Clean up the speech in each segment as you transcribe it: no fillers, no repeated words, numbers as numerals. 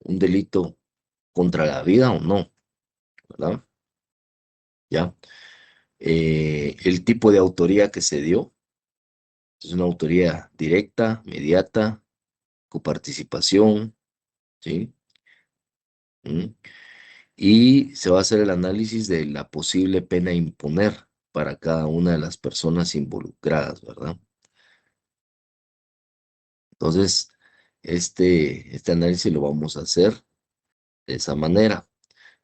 un delito contra la vida o no, ¿verdad? ¿Ya? El tipo de autoría que se dio es una autoría directa, mediata, coparticipación, ¿sí? ¿Mm? Y se va a hacer el análisis de la posible pena a imponer para cada una de las personas involucradas, ¿verdad? Entonces, este análisis lo vamos a hacer de esa manera,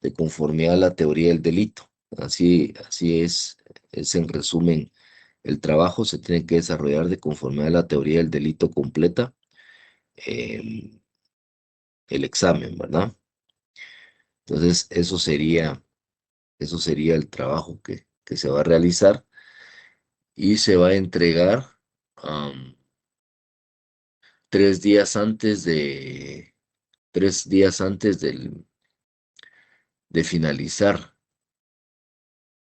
de conformidad a la teoría del delito. Así es en resumen, el trabajo se tiene que desarrollar de conformidad a la teoría del delito completa em, el examen, ¿verdad? Entonces, eso sería el trabajo que se va a realizar y se va a entregar am, 3 días antes de, 3 días antes de finalizar.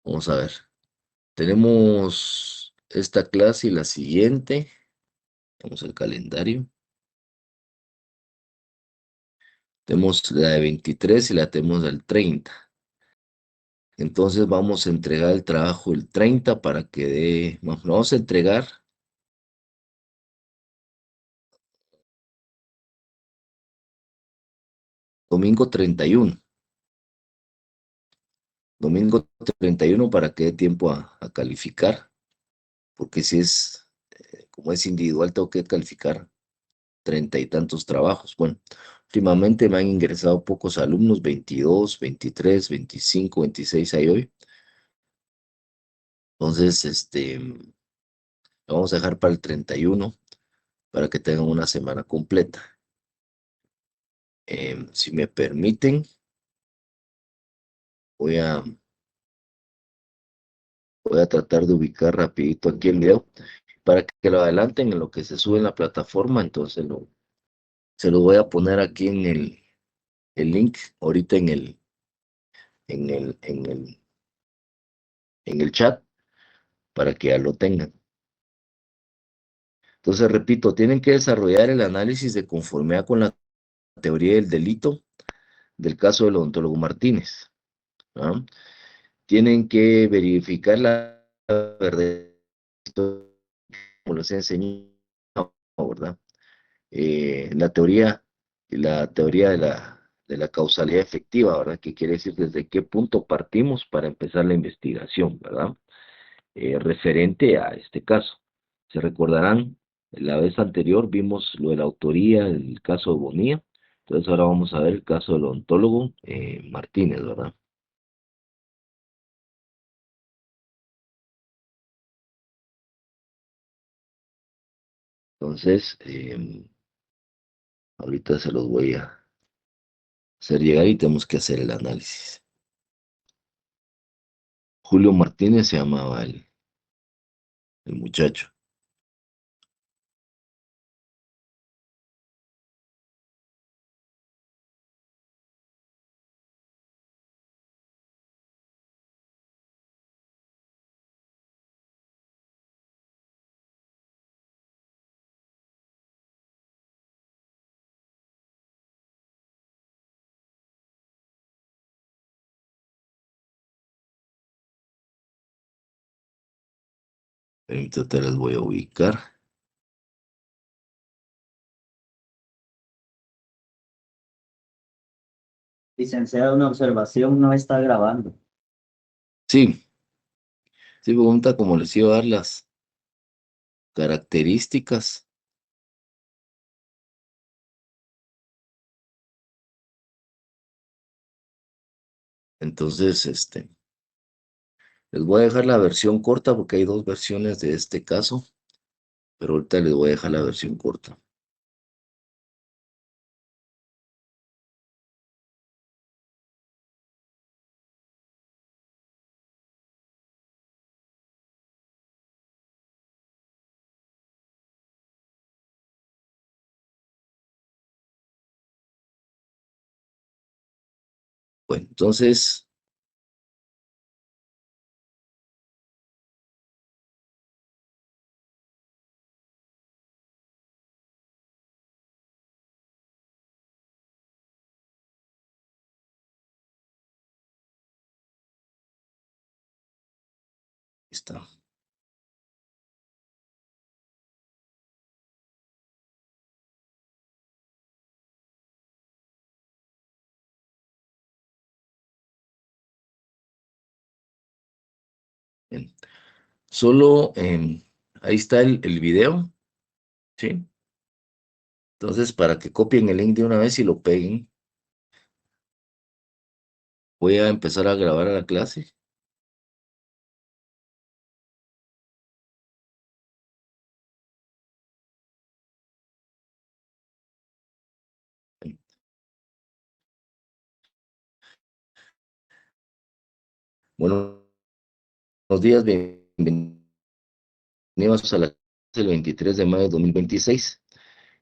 Vamos a ver. Tenemos esta clase y la siguiente. Vamos al calendario. Tenemos la de 23 y la tenemos del 30. Entonces vamos a entregar el trabajo el 30 para que vamos a entregar domingo 31. Domingo 31 para que dé tiempo a calificar, porque si como es individual, tengo que calificar 30 y tantos trabajos. Bueno, últimamente me han ingresado pocos alumnos, 22, 23, 25, 26 hay hoy. Entonces, lo vamos a dejar para el 31 para que tengan una semana completa. Si me permiten, voy a, voy a tratar de ubicar rapidito aquí el video para que lo adelanten en lo que se sube en la plataforma. Entonces se lo voy a poner aquí en el link ahorita en el, en el, en el chat para que ya lo tengan. Entonces, repito, tienen que desarrollar el análisis de conformidad con la teoría del delito del caso del odontólogo Martínez. ¿Ah? Tienen que verificar la verdad, como les he enseñado, ¿verdad? La teoría de la causalidad efectiva, ¿verdad? Que quiere decir desde qué punto partimos para empezar la investigación, ¿verdad? Referente a este caso. Se recordarán, la vez anterior vimos lo de la autoría del caso de Bonilla, entonces ahora vamos a ver el caso del odontólogo Martínez, ¿verdad? Entonces, ahorita se los voy a hacer llegar y tenemos que hacer el análisis. Julio Martínez se llamaba el muchacho. Ahorita les voy a ubicar. Licenciado, una observación no está grabando. Sí, sí, pregunta como les iba a dar las características. Entonces, les voy a dejar la versión corta porque hay dos versiones de este caso, pero ahorita les voy a dejar la versión corta. Bueno, entonces, está. Bien. Solo ahí está el video, ¿sí? Entonces, para que copien el link de una vez y lo peguen, voy a empezar a grabar a la clase. Buenos días, bienvenidos a la clase del 23 de mayo de 2026.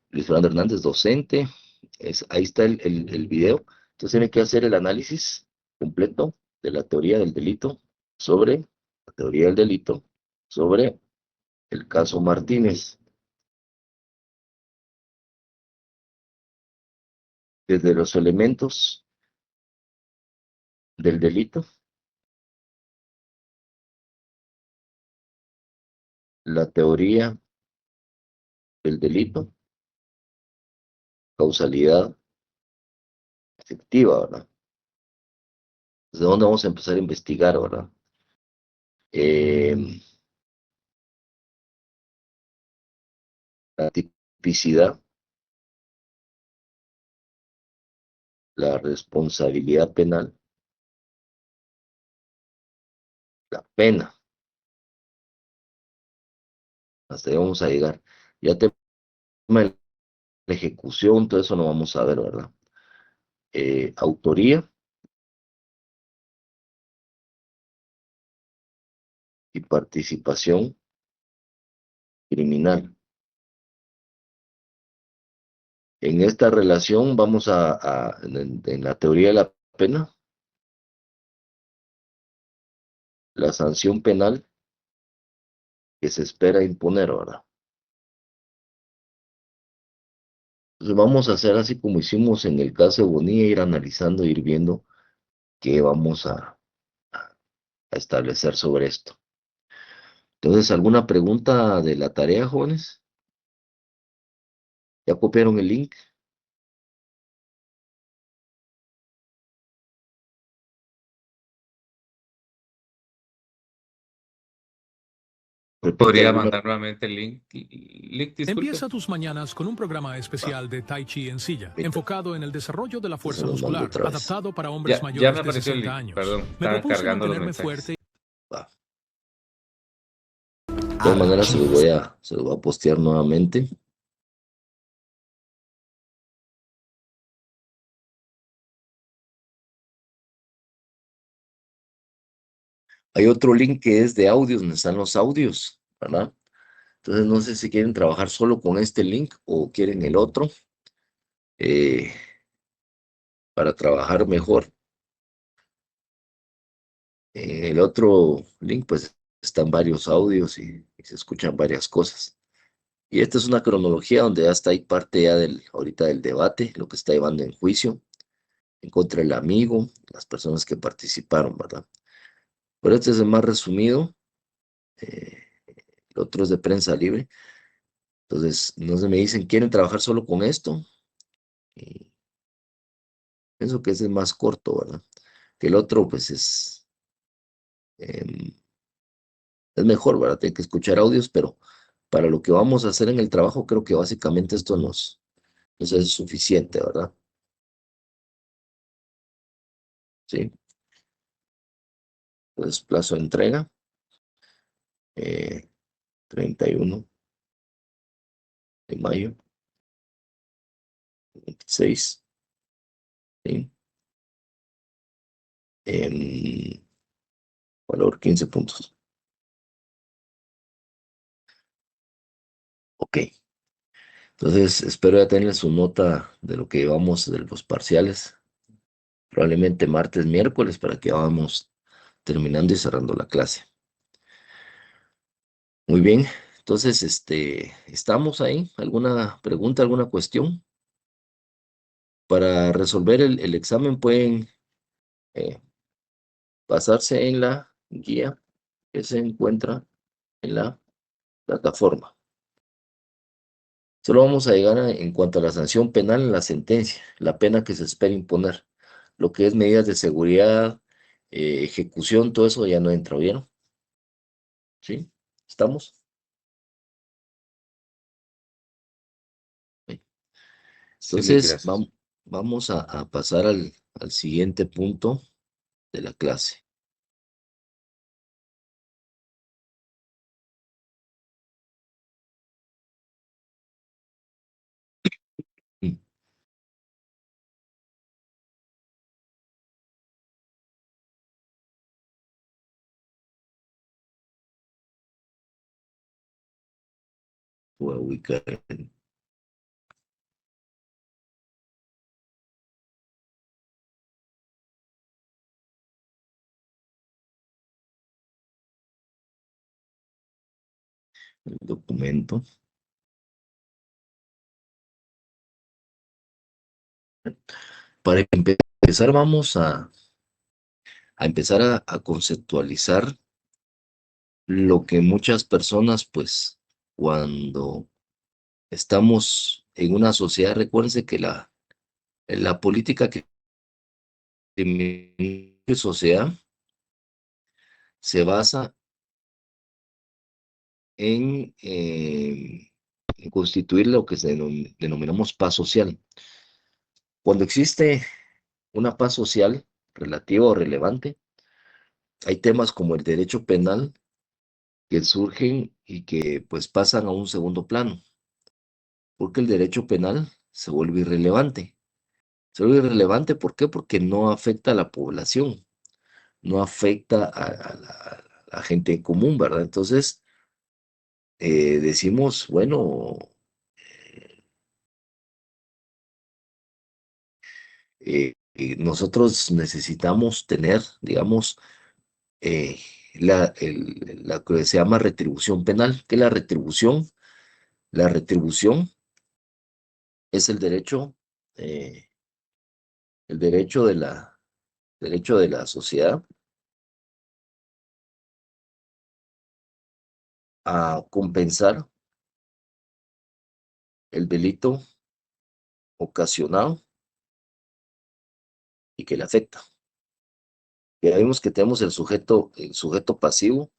Luis Fernando Hernández, docente. Ahí está el video. Entonces tiene que hacer el análisis completo de la teoría del delito sobre la teoría del delito sobre el caso Martínez. Desde los elementos del delito, la teoría del delito, causalidad efectiva, ¿verdad? ¿Desde dónde vamos a empezar a investigar, verdad? La tipicidad, la responsabilidad penal, la pena, hasta ahí vamos a llegar. Ya tema de la ejecución, todo eso no vamos a ver, ¿verdad? Autoría y participación criminal. En esta relación vamos en la teoría de la pena, la sanción penal que se espera imponer, ¿verdad? Entonces vamos a hacer así como hicimos en el caso de Bonilla, ir analizando, ir viendo qué vamos a establecer sobre esto. Entonces, ¿alguna pregunta de la tarea, jóvenes? ¿Ya copiaron el link? Repite ¿Podría alguna. mandar nuevamente el link? Disculpe. Empieza tus mañanas con un programa especial de Tai Chi en silla, Repita. enfocado en el desarrollo de la fuerza Entonces los mando muscular, otra vez. adaptado para hombres Ya mayores me de apareció el 60 link, años. perdón, Me estaban propuse cargando los mantenerme mensajes. fuerte. Va. De todas maneras, se los voy a postear nuevamente. Hay otro link que es de audios, donde están los audios, ¿verdad? Entonces, no sé si quieren trabajar solo con este link o quieren el otro para trabajar mejor. En el otro link, pues, están varios audios y se escuchan varias cosas. Y esta es una cronología donde ya está ahí parte ya ahorita del debate, lo que está llevando en juicio, en contra del amigo, las personas que participaron, ¿verdad? Pero este es el más resumido, el otro es de prensa libre. Entonces, no se me dicen, ¿quieren trabajar solo con esto? Y pienso que ese es más corto, ¿verdad? Que el otro, pues, es mejor, ¿verdad? Hay que escuchar audios, pero para lo que vamos a hacer en el trabajo, creo que básicamente esto nos es suficiente, ¿verdad? Sí. Pues plazo de entrega, 31 de mayo, 26, ¿sí? Valor 15 puntos. Ok. Entonces, espero ya tener su nota de lo que llevamos de los parciales. Probablemente martes, miércoles, para que vamos terminando y cerrando la clase. Muy bien. Entonces, estamos ahí. ¿Alguna pregunta, alguna cuestión? Para resolver el examen pueden basarse en la guía que se encuentra en la plataforma. Solo vamos a llegar en cuanto a la sanción penal en la sentencia, la pena que se espera imponer. Lo que es medidas de seguridad, ejecución, todo eso ya no entra, ¿vieron? ¿Sí? ¿Estamos? Sí, Lick, Entonces, gracias. vamos a pasar al siguiente punto de la clase. Mm. Voy a ubicar el documento. Para empezar, vamos a empezar a conceptualizar lo que muchas personas, pues, cuando estamos en una sociedad, recuérdense que la política que en sociedad se basa en constituir lo que denominamos paz social. Cuando existe una paz social relativa o relevante, hay temas como el derecho penal que surgen y que pues pasan a un segundo plano, porque el derecho penal se vuelve irrelevante. Se vuelve irrelevante, ¿por qué? Porque no afecta a la población, no afecta a la gente común, ¿verdad? Entonces, decimos, bueno, nosotros necesitamos tener, digamos, la que se llama retribución penal. ¿Qué es la retribución? La retribución es eh, el derecho de la sociedad a compensar el delito ocasionado y que le afecta. Ya vimos que tenemos el sujeto pasivo,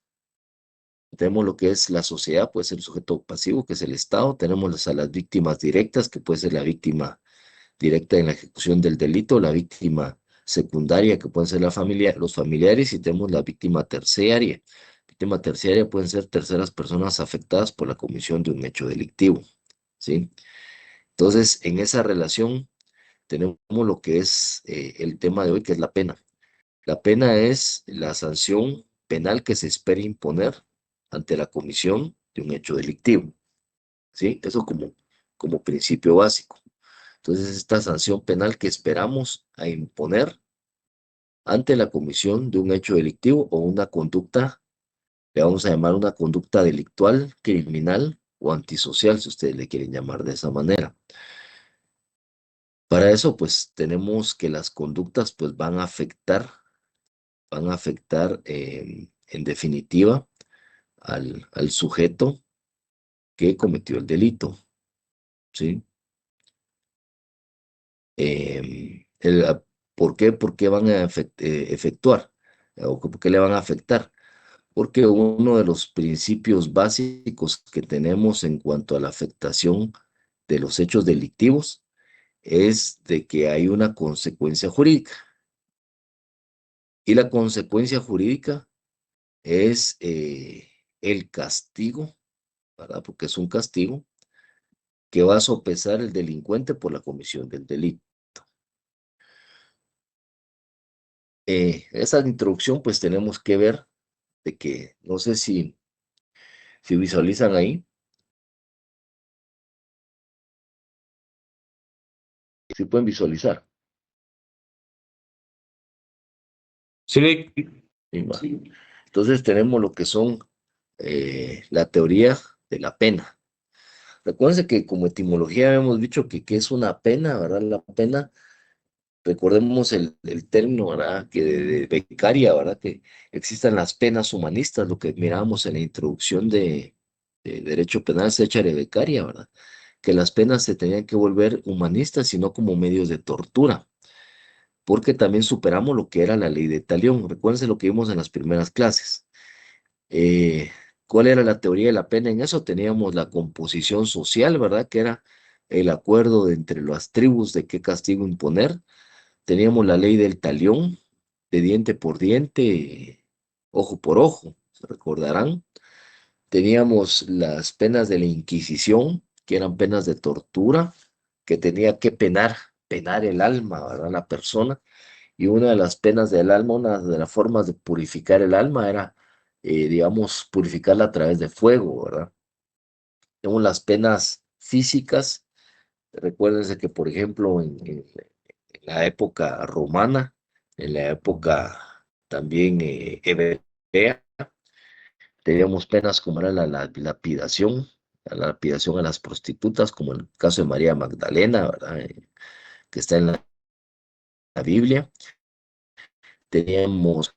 tenemos lo que es la sociedad, puede ser el sujeto pasivo, que es el Estado, tenemos a las víctimas directas, que puede ser la víctima directa en la ejecución del delito, la víctima secundaria, que pueden ser los familiares, y tenemos la víctima terciaria. Víctima terciaria pueden ser terceras personas afectadas por la comisión de un hecho delictivo, ¿sí? Entonces, en esa relación tenemos lo que es el tema de hoy, que es la pena. La pena es la sanción penal que se espera imponer ante la comisión de un hecho delictivo, ¿sí? Eso como principio básico. Entonces, esta sanción penal que esperamos a imponer ante la comisión de un hecho delictivo o una conducta, le vamos a llamar una conducta delictual, criminal o antisocial, si ustedes le quieren llamar de esa manera. Para eso, pues, tenemos que las conductas, pues, van a afectar en definitiva al sujeto que cometió el delito, ¿sí? ¿Por qué? ¿Por qué van a efectuar? ¿O por qué le van a afectar? Porque uno de los principios básicos que tenemos en cuanto a la afectación de los hechos delictivos es de que hay una consecuencia jurídica. Y la consecuencia jurídica es el castigo, ¿verdad? Porque es un castigo que va a sopesar el delincuente por la comisión del delito. Esa introducción, pues tenemos que ver de que, no sé si visualizan ahí, si pueden visualizar. Sí, Lick. ¿Sí? Entonces tenemos lo que son la teoría de la pena. Recuérdense que como etimología hemos dicho que es una pena, ¿verdad? La pena recordemos el término, ¿verdad? Que de becaria, ¿verdad? Que existan las penas humanistas, lo que mirábamos en la introducción de Derecho Penal, de becaria, ¿verdad? Que las penas se tenían que volver humanistas y no como medios de tortura, porque también superamos lo que era la ley de talión. Recuérdense lo que vimos en las primeras clases. Eh, ¿Cuál era la teoría de la pena en eso? Teníamos la composición social, ¿verdad? Que era el acuerdo entre las tribus de qué castigo imponer. Teníamos la ley del talión, de diente por diente, ojo por ojo, se recordarán. Teníamos las penas de la Inquisición, que eran penas de tortura, que tenía que penar el alma, ¿verdad? La persona. Y una de las penas del alma, una de las formas de purificar el alma era, digamos, purificarla a través de fuego, ¿verdad? Tenemos las penas físicas. Recuérdense que, por ejemplo, en la época romana, en la época también hebrea, teníamos penas como era la lapidación a las prostitutas, como en el caso de María Magdalena, ¿verdad? Que está en la Biblia. Teníamos,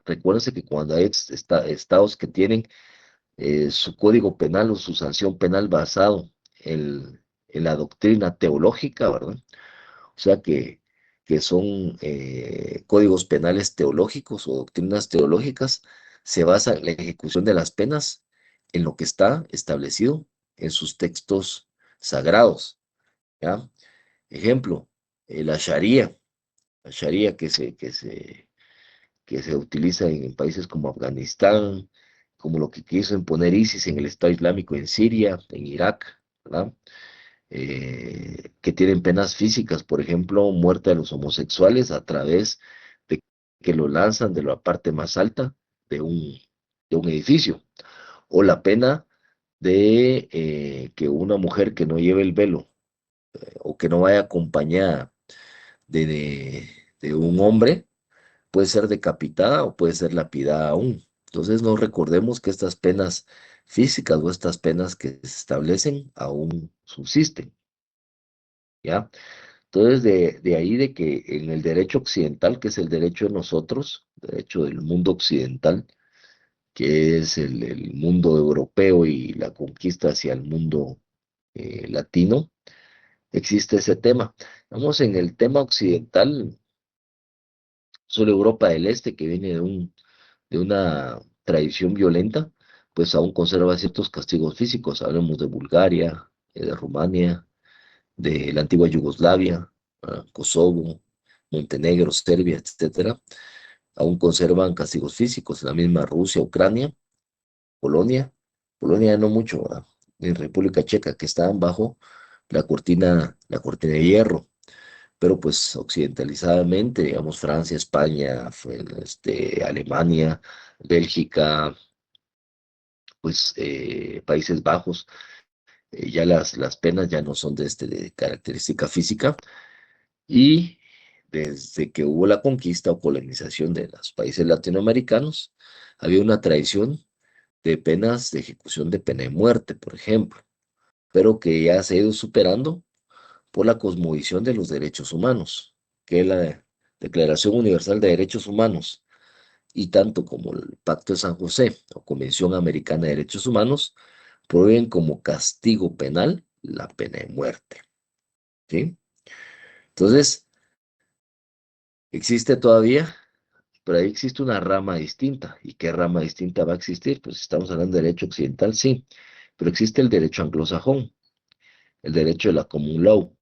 recuérdense que cuando hay estados que tienen su código penal o su sanción penal basado en la doctrina teológica, ¿verdad? O sea que son códigos penales teológicos o doctrinas teológicas, se basa la ejecución de las penas en lo que está establecido en sus textos sagrados, ¿ya? Ejemplo, la Sharia que se utiliza en países como Afganistán, como lo que quiso imponer ISIS en el Estado Islámico en Siria, en Irak, ¿verdad? Que tienen penas físicas, por ejemplo, muerte de los homosexuales a través de que lo lanzan de la parte más alta de un edificio, o la pena de que una mujer que no lleve el velo o que no vaya acompañada de un hombre puede ser decapitada o puede ser lapidada aún. Entonces no recordemos que estas penas físicas o estas penas que se establecen aún subsisten, ¿ya? Entonces de ahí de que en el derecho occidental, que es el derecho de nosotros, derecho del mundo occidental, que es el mundo europeo y la conquista hacia el mundo latino, existe ese tema. Vamos en el tema occidental, solo Europa del Este, que viene de una tradición violenta, pues aún conserva ciertos castigos físicos. Hablemos de Bulgaria, de Rumania, de la antigua Yugoslavia, Kosovo, Montenegro, Serbia, etcétera. Aún conservan castigos físicos. La misma Rusia, Ucrania, Polonia, Polonia no mucho, ¿verdad? En República Checa, que estaban bajo la cortina de hierro, pero pues occidentalizadamente, digamos, Francia, España, Alemania, Bélgica, pues Países Bajos, ya las penas ya no son de característica física, y desde que hubo la conquista o colonización de los países latinoamericanos, había una tradición de penas de ejecución de pena de muerte, por ejemplo, pero que ya se ha ido superando por la cosmovisión de los derechos humanos, que es la Declaración Universal de Derechos Humanos, y tanto como el Pacto de San José o Convención Americana de Derechos Humanos, prohíben como castigo penal la pena de muerte, ¿sí? Entonces, existe todavía, pero ahí existe una rama distinta. ¿Y qué rama distinta va a existir? Pues estamos hablando de derecho occidental, sí, pero existe el derecho anglosajón, el derecho de la common law,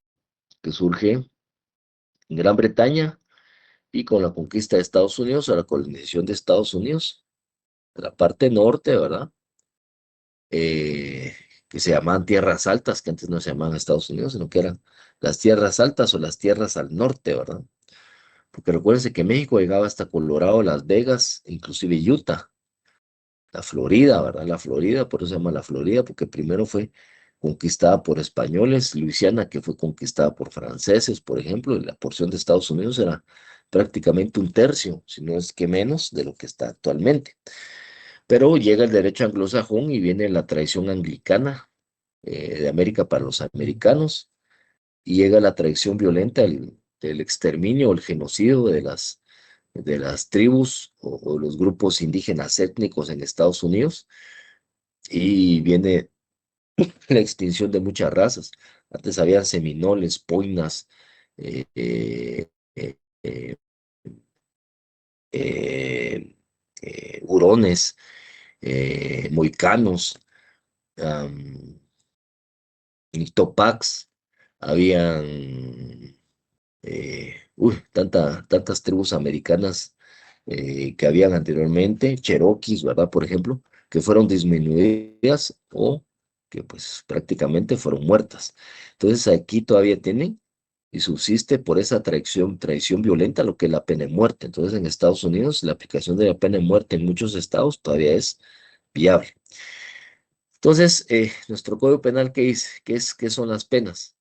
que surge en Gran Bretaña y con la conquista de Estados Unidos o la colonización de Estados Unidos, de la parte norte, ¿verdad? Eh, que se llamaban tierras altas, que antes no se llamaban Estados Unidos, sino que eran las tierras altas o las tierras al norte, ¿verdad? Porque recuérdense que México llegaba hasta Colorado, Las Vegas, inclusive Utah, la Florida, ¿verdad? La Florida, por eso se llama la Florida, porque primero fue conquistada por españoles, Luisiana, que fue conquistada por franceses, por ejemplo, y la porción de Estados Unidos era prácticamente un tercio, si no es que menos, de lo que está actualmente. Pero llega el derecho anglosajón y viene la tradición anglicana de América para los americanos, y llega la tradición violenta el exterminio o el genocidio de las tribus o los grupos indígenas étnicos en Estados Unidos, y viene la extinción de muchas razas. Antes había seminoles, poinas, eh, eh, eh, eh, eh, hurones, moicanos, am, Topax, habían tantas tribus americanas que habían anteriormente, Cherokees, ¿verdad? Por ejemplo, que fueron disminuidas o que pues prácticamente fueron muertas. Entonces aquí todavía tienen y subsiste por esa traición violenta lo que es la pena de muerte. Entonces en Estados Unidos la aplicación de la pena de muerte en muchos estados todavía es viable. Entonces, nuestro Código Penal, ¿qué dice? ¿Qué son las penas?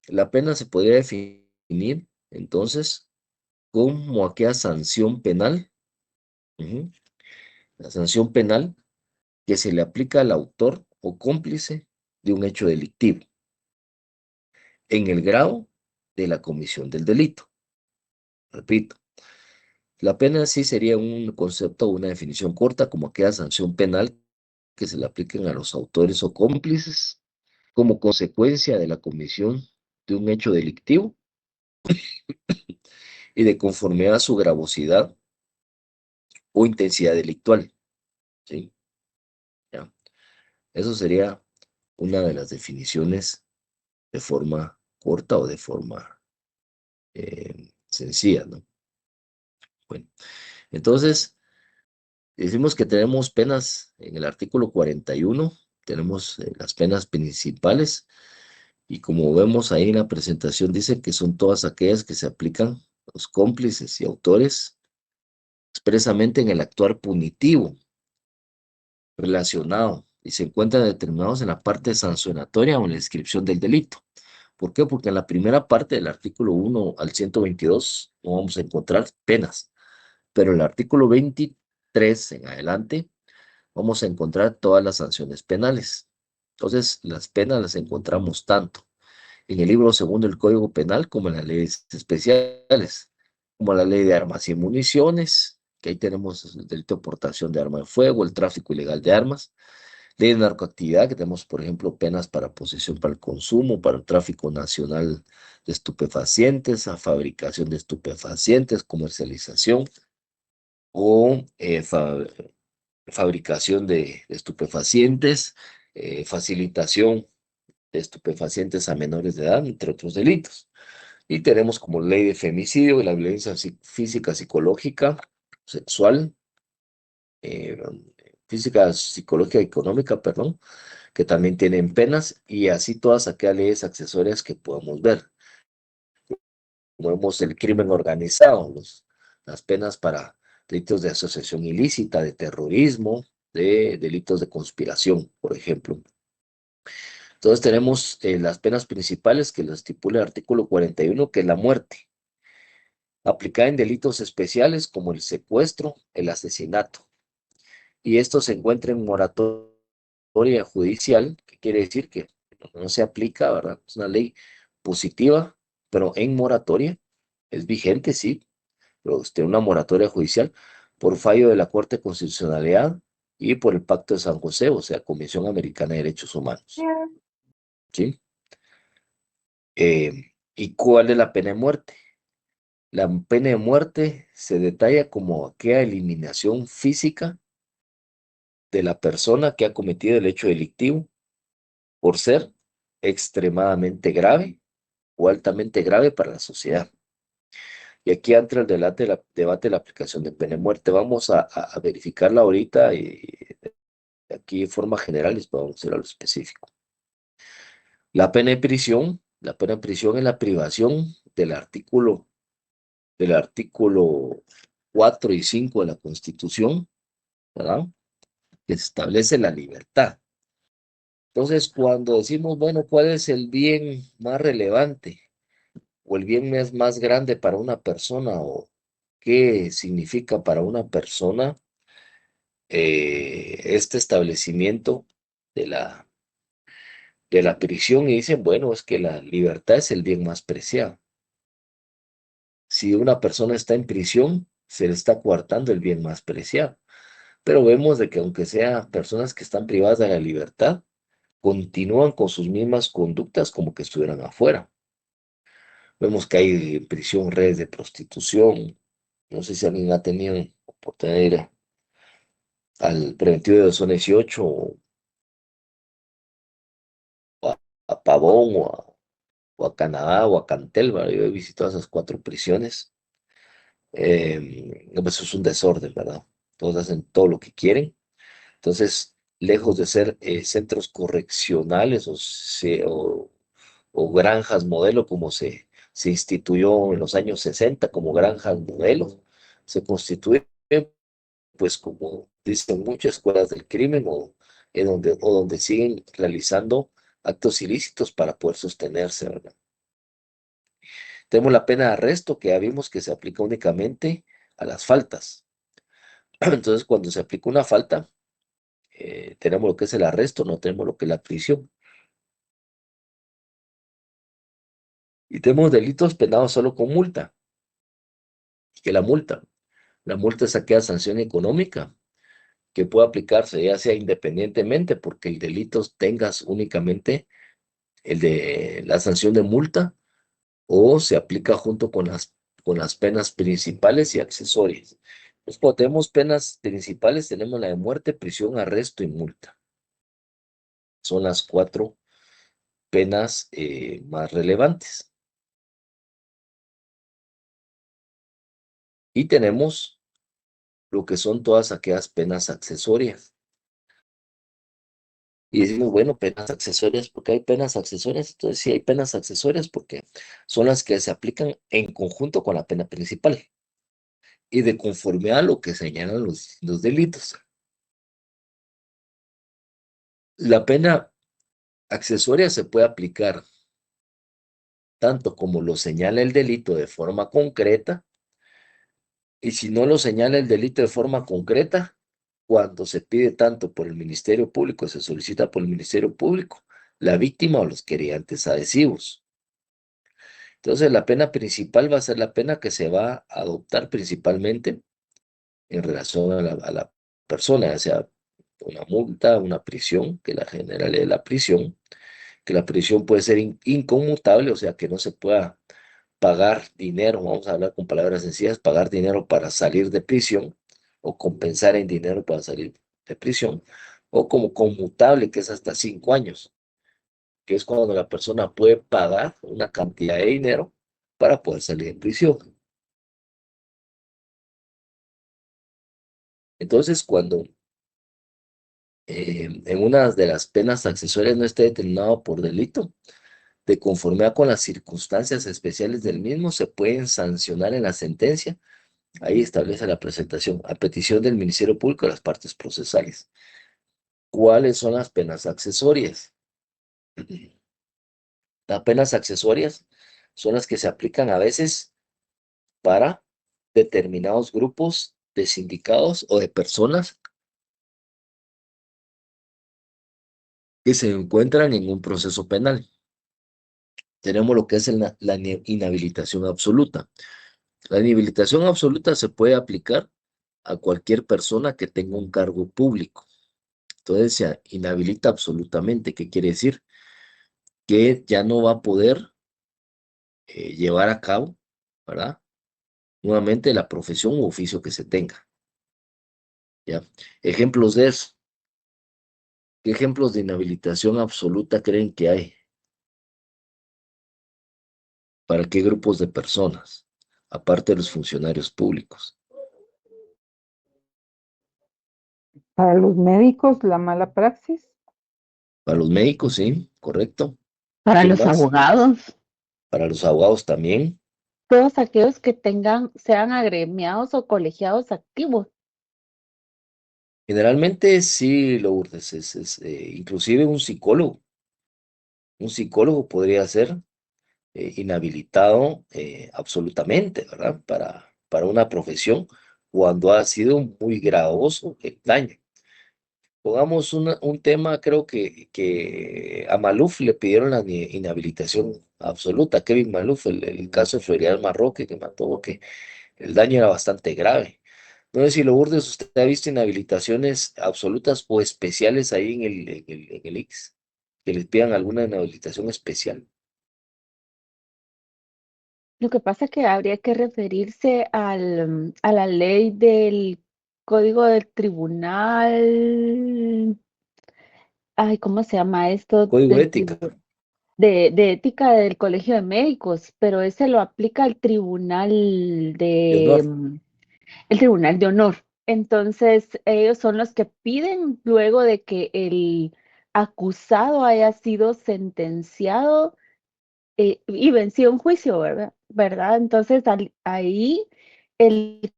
La pena se podría definir entonces como aquella sanción penal, la sanción penal que se le aplica al autor o cómplice de un hecho delictivo en el grado de la comisión del delito. Repito, la pena sí sería un concepto o una definición corta como aquella sanción penal que se le apliquen a los autores o cómplices como consecuencia de la comisión de un hecho delictivo y de conformidad a su gravosidad o intensidad delictual. ¿Sí? ¿Ya? Eso sería una de las definiciones de forma corta o de forma sencilla, ¿no? Bueno, entonces decimos que tenemos penas en el artículo 41, tenemos las penas principales, y como vemos ahí en la presentación dice que son todas aquellas que se aplican a los cómplices y autores expresamente en el actuar punitivo relacionado y se encuentran determinados en la parte sancionatoria o en la descripción del delito. ¿Por qué? Porque en la primera parte del artículo 1 al 122 no vamos a encontrar penas, pero en el artículo 23 en adelante vamos a encontrar todas las sanciones penales. Entonces, las penas las encontramos tanto en el libro segundo del Código Penal como en las leyes especiales, como la ley de armas y municiones, que ahí tenemos el delito de portación de arma de fuego, el tráfico ilegal de armas, ley de narcoactividad, que tenemos, por ejemplo, penas para posesión para el consumo, para el tráfico nacional de estupefacientes, a fabricación de estupefacientes, comercialización o fabricación de estupefacientes, facilitación de estupefacientes a menores de edad, entre otros delitos. Y tenemos como ley de femicidio y la violencia física, psicológica, sexual, eh, física, psicológica y económica, perdón, que también tienen penas, y así todas aquellas leyes accesorias que podamos ver. Como vemos el crimen organizado, las penas para delitos de asociación ilícita, de terrorismo, de delitos de conspiración, por ejemplo. Entonces tenemos las penas principales que lo estipula el artículo 41, que es la muerte, aplicada en delitos especiales como el secuestro, el asesinato. Y esto se encuentra en moratoria judicial, que quiere decir que no se aplica, ¿verdad? Es una ley positiva, pero en moratoria, es vigente, sí, pero usted una moratoria judicial por fallo de la Corte de Constitucionalidad y por el Pacto de San José, o sea, Comisión Americana de Derechos Humanos. ¿Sí? ¿Y cuál es la pena de muerte? La pena de muerte se detalla como aquella eliminación física de la persona que ha cometido el hecho delictivo por ser extremadamente grave o altamente grave para la sociedad. Y aquí entra el debate de la aplicación de pena de muerte. Vamos a verificarla ahorita y aquí de forma general les vamos a ir a lo específico. La pena de prisión es la privación del artículo 4 y 5 de la Constitución, ¿verdad? Que establece la libertad. Entonces, cuando decimos, bueno, ¿cuál es el bien más relevante o el bien más grande para una persona o qué significa para una persona este establecimiento de la prisión? Y dicen, bueno, es que la libertad es el bien más preciado. si una persona está en prisión, se le está coartando el bien más preciado. Pero vemos de que aunque sean personas que están privadas de la libertad, continúan con sus mismas conductas como que estuvieran afuera. Vemos que hay en prisión redes de prostitución. No sé si alguien ha tenido oportunidad de ir al preventivo de zona 18 o a Pavón o a Canadá o a Cantel, ¿verdad? Yo he visitado esas 4 prisiones. Pues es un desorden, ¿verdad? Todos hacen todo lo que quieren. Entonces, lejos de ser centros correccionales o granjas modelo como se instituyó en los años 60 como granjas modelo, se constituyen pues como dicen muchas escuelas del crimen o donde siguen realizando actos ilícitos para poder sostenerse, ¿verdad? Tenemos la pena de arresto que ya vimos que se aplica únicamente a las faltas. Entonces, cuando se aplica una falta, tenemos lo que es el arresto, no tenemos lo que es la prisión. Y tenemos delitos penados solo con multa. Que la multa es aquella sanción económica que puede aplicarse ya sea independientemente porque el delito tengas únicamente el de la sanción de multa o se aplica junto con las penas principales y accesorias. Entonces, cuando tenemos penas principales, tenemos la de muerte, prisión, arresto y multa. Son las 4 penas más relevantes. Y tenemos lo que son todas aquellas penas accesorias. Y decimos, bueno, penas accesorias, porque hay penas accesorias. Entonces, sí hay penas accesorias porque son las que se aplican en conjunto con la pena principal y de conformidad a lo que señalan los delitos. La pena accesoria se puede aplicar tanto como lo señala el delito de forma concreta, y si no lo señala el delito de forma concreta, cuando se pide tanto por el Ministerio Público, se solicita por el Ministerio Público, la víctima o los querellantes adhesivos. Entonces, la pena principal va a ser la pena que se va a adoptar principalmente en relación a la persona, ya sea una multa, una prisión, que la general es la prisión, que la prisión puede ser inconmutable, o sea, que no se pueda pagar dinero, vamos a hablar con palabras sencillas, pagar dinero para salir de prisión o compensar en dinero para salir de prisión, o como conmutable, que es hasta 5 años, que es cuando la persona puede pagar una cantidad de dinero para poder salir de prisión. Entonces, cuando en una de las penas accesorias no esté determinado por delito, de conformidad con las circunstancias especiales del mismo, se pueden sancionar en la sentencia. Ahí establece la presentación a petición del Ministerio Público de las partes procesales. ¿Cuáles son las penas accesorias? Las penas accesorias son las que se aplican a veces para determinados grupos de sindicados o de personas que se encuentran en un proceso penal. Tenemos lo que es la inhabilitación absoluta. La inhabilitación absoluta se puede aplicar a cualquier persona que tenga un cargo público. Entonces se inhabilita absolutamente. ¿Qué quiere decir? Que ya no va a poder llevar a cabo, ¿verdad? Nuevamente la profesión u oficio que se tenga. ¿Ya? Ejemplos de eso. ¿Qué ejemplos de inhabilitación absoluta creen que hay? ¿Para qué grupos de personas? Aparte de los funcionarios públicos. Para los médicos, la mala praxis. Para los médicos, sí, correcto. Para ¿Quién los más? abogados, Para los abogados también. todos aquellos que sean agremiados o colegiados activos. Generalmente sí, Lourdes, inclusive un psicólogo. Un psicólogo podría ser inhabilitado absolutamente, ¿verdad? Para una profesión cuando ha sido muy gravoso el daño. Pongamos un tema, creo que a Maluf le pidieron la inhabilitación absoluta, Kevin Maluf, el caso de Florian Marroque, que mató, que el daño era bastante grave. No sé si Lourdes, usted ha visto inhabilitaciones absolutas o especiales ahí en el X, que les pidan alguna inhabilitación especial. Lo que pasa es que habría que referirse a la ley del Código del Tribunal. Ay, ¿cómo se llama esto? Código de ética De ética del Colegio de Médicos, pero ese lo aplica el Tribunal de honor. el Tribunal de Honor. Entonces, ellos son los que piden luego de que el acusado haya sido sentenciado y vencido un juicio, ¿verdad? Entonces, ahí el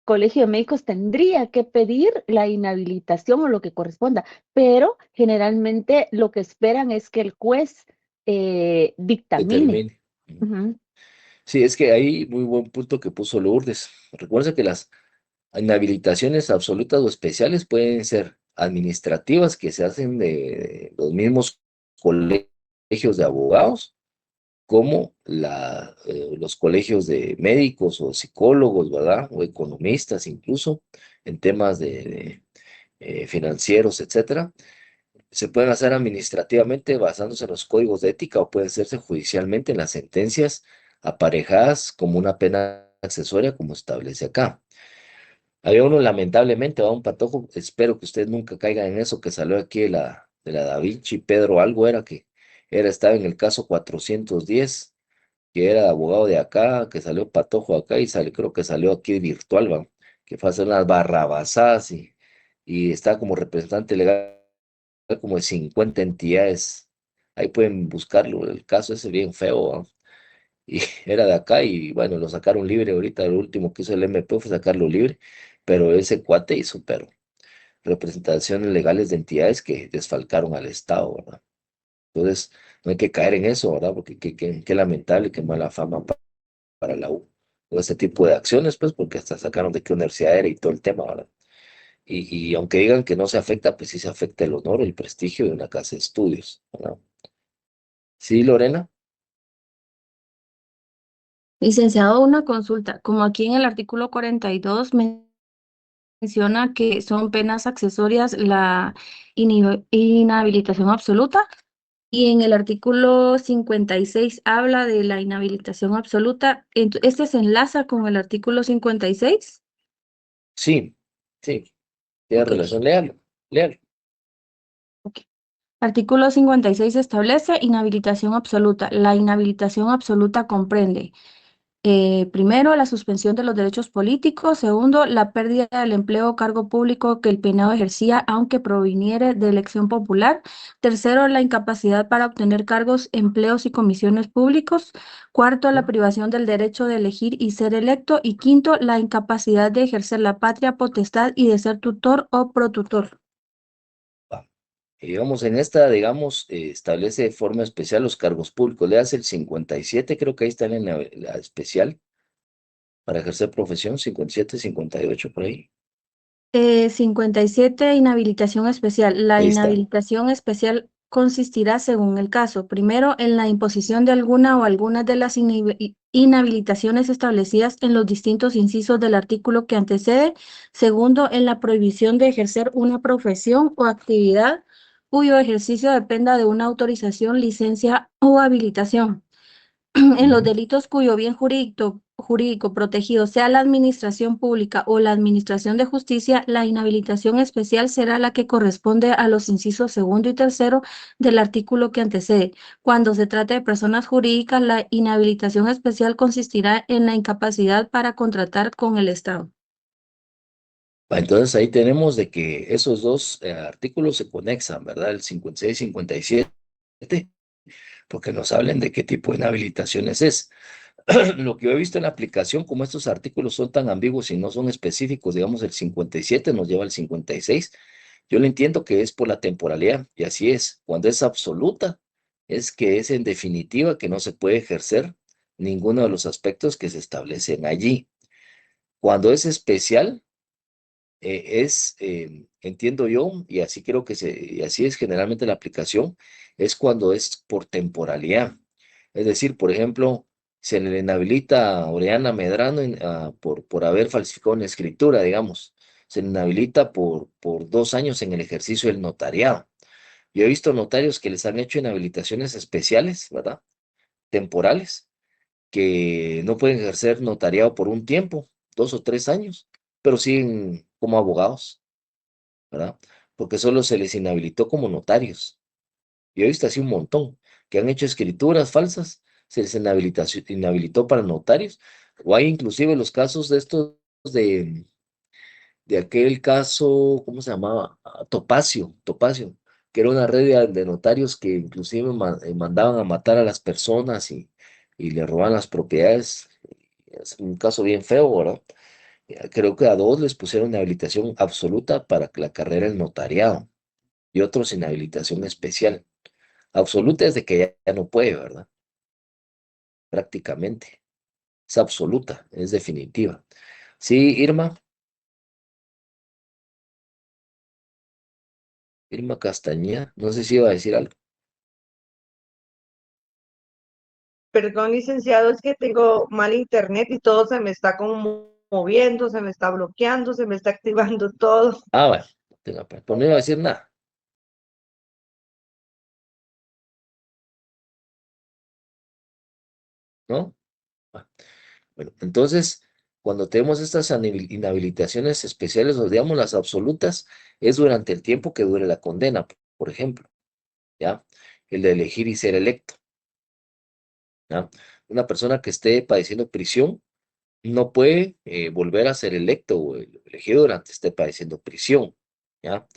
Colegio de Médicos tendría que pedir la inhabilitación o lo que corresponda, pero generalmente lo que esperan es que el juez dictamine. Determine. Ujú. Sí, es que ahí muy buen punto que puso Lourdes. Recuerda que las inhabilitaciones absolutas o especiales pueden ser administrativas que se hacen de los mismos colegios de abogados, como los colegios de médicos o psicólogos, ¿verdad? O economistas incluso, en temas de financieros, etcétera. Se pueden hacer administrativamente basándose en los códigos de ética o puede hacerse judicialmente en las sentencias aparejadas como una pena accesoria, como establece acá. Había uno, lamentablemente, va un patojo, espero que usted nunca caiga en eso, que salió aquí de la Da Vinci, Pedro algo era, estaba en el caso 410, que era abogado de acá, que salió patojo acá y creo que salió aquí virtual, ¿va? Que fue a hacer unas barrabasadas y está como representante legal como de 50 entidades. Ahí pueden buscarlo, el caso ese bien feo, ¿va? Y era de acá y bueno, lo sacaron libre ahorita, lo último que hizo el MP fue sacarlo libre, pero ese cuate hizo, pero representaciones legales de entidades que desfalcaron al Estado, ¿verdad? Entonces, no hay que caer en eso, ¿verdad? Porque qué lamentable, qué mala fama para la U. Todo este tipo de acciones, pues, porque hasta sacaron de qué universidad era y todo el tema, ¿verdad? Y aunque digan que no se afecta, pues sí se afecta el honor, el prestigio de una casa de estudios, ¿verdad? Sí, Lorena. Licenciado, una consulta. Como aquí en el artículo 42 menciona que son penas accesorias la inhabilitación absoluta y en el artículo 56 habla de la inhabilitación absoluta. ¿Este se enlaza con el artículo 56? Sí, sí, tiene Ok, relación, léalo, léalo. ok. Artículo 56 establece inhabilitación absoluta. La inhabilitación absoluta comprende primero, la suspensión de los derechos políticos. Segundo, la pérdida del empleo o cargo público que el penado ejercía, aunque proviniere de elección popular. Tercero, la incapacidad para obtener cargos, empleos y comisiones públicos. Cuarto, la privación del derecho de elegir y ser electo. Y quinto, la incapacidad de ejercer la patria potestad y de ser tutor o protutor. Va. Y digamos, en esta, digamos, establece de forma especial los cargos públicos. Le hace el 57, creo que ahí está en la especial, para ejercer profesión, 57, 58, por ahí. 57, inhabilitación especial. La Ahí está. inhabilitación especial consistirá, según el caso, primero, en la imposición de alguna o algunas de las inhabilitaciones establecidas en los distintos incisos del artículo que antecede. Segundo, en la prohibición de ejercer una profesión o actividad cuyo ejercicio dependa de una autorización, licencia o habilitación. En los Ujú. delitos cuyo bien jurídico protegido sea la administración pública o la administración de justicia, la inhabilitación especial será la que corresponde a los incisos segundo y tercero del artículo que antecede. Cuando se trate de personas jurídicas, la inhabilitación especial consistirá en la incapacidad para contratar con el Estado. Entonces ahí tenemos de que esos dos artículos se conexan, ¿verdad? El 56 y 57, porque nos hablan de qué tipo de inhabilitaciones es. Lo que yo he visto en la aplicación, como estos artículos son tan ambiguos y no son específicos, digamos el 57 nos lleva al 56, yo lo entiendo que es por la temporalidad, y así es. Cuando es absoluta, es que es en definitiva que no se puede ejercer ninguno de los aspectos que se establecen allí. Cuando es especial, entiendo yo, y así creo que y así es generalmente la aplicación, es cuando es por temporalidad. Es decir, por ejemplo, se le inhabilita a Oriana Medrano por haber falsificado una escritura, digamos. Se le inhabilita por 2 años en el ejercicio del notariado. Yo he visto notarios que les han hecho inhabilitaciones especiales, ¿verdad? Temporales, que no pueden ejercer notariado por un tiempo, 2 o 3 años, pero siguen como abogados, ¿verdad? Porque solo se les inhabilitó como notarios. Yo he visto así un montón, que han hecho escrituras falsas, se les inhabilitó para notarios, o hay inclusive los casos de estos de aquel caso, ¿cómo se llamaba? Topacio, que era una red de notarios que inclusive mandaban a matar a las personas y le robaban las propiedades. Es un caso bien feo, ¿verdad? Creo que a dos les pusieron inhabilitación absoluta para la carrera del notariado y otros inhabilitación especial. Absoluta es de que ya no puede, ¿verdad? Prácticamente. Es absoluta, es definitiva. Sí, Irma Castañeda, no sé si iba a decir algo. Perdón, licenciado, es que tengo mal internet y todo se me está como moviendo, se me está bloqueando, se me está activando todo. Ah, bueno, pues no iba a decir nada, ¿no? Ah, bueno, entonces, cuando tenemos estas inhabilitaciones especiales, o digamos las absolutas, es durante el tiempo que dure la condena, por ejemplo, ¿ya? El de elegir y ser electo, ¿ya? Una persona que esté padeciendo prisión no puede volver a ser electo o elegido durante esté padeciendo prisión, ¿ya?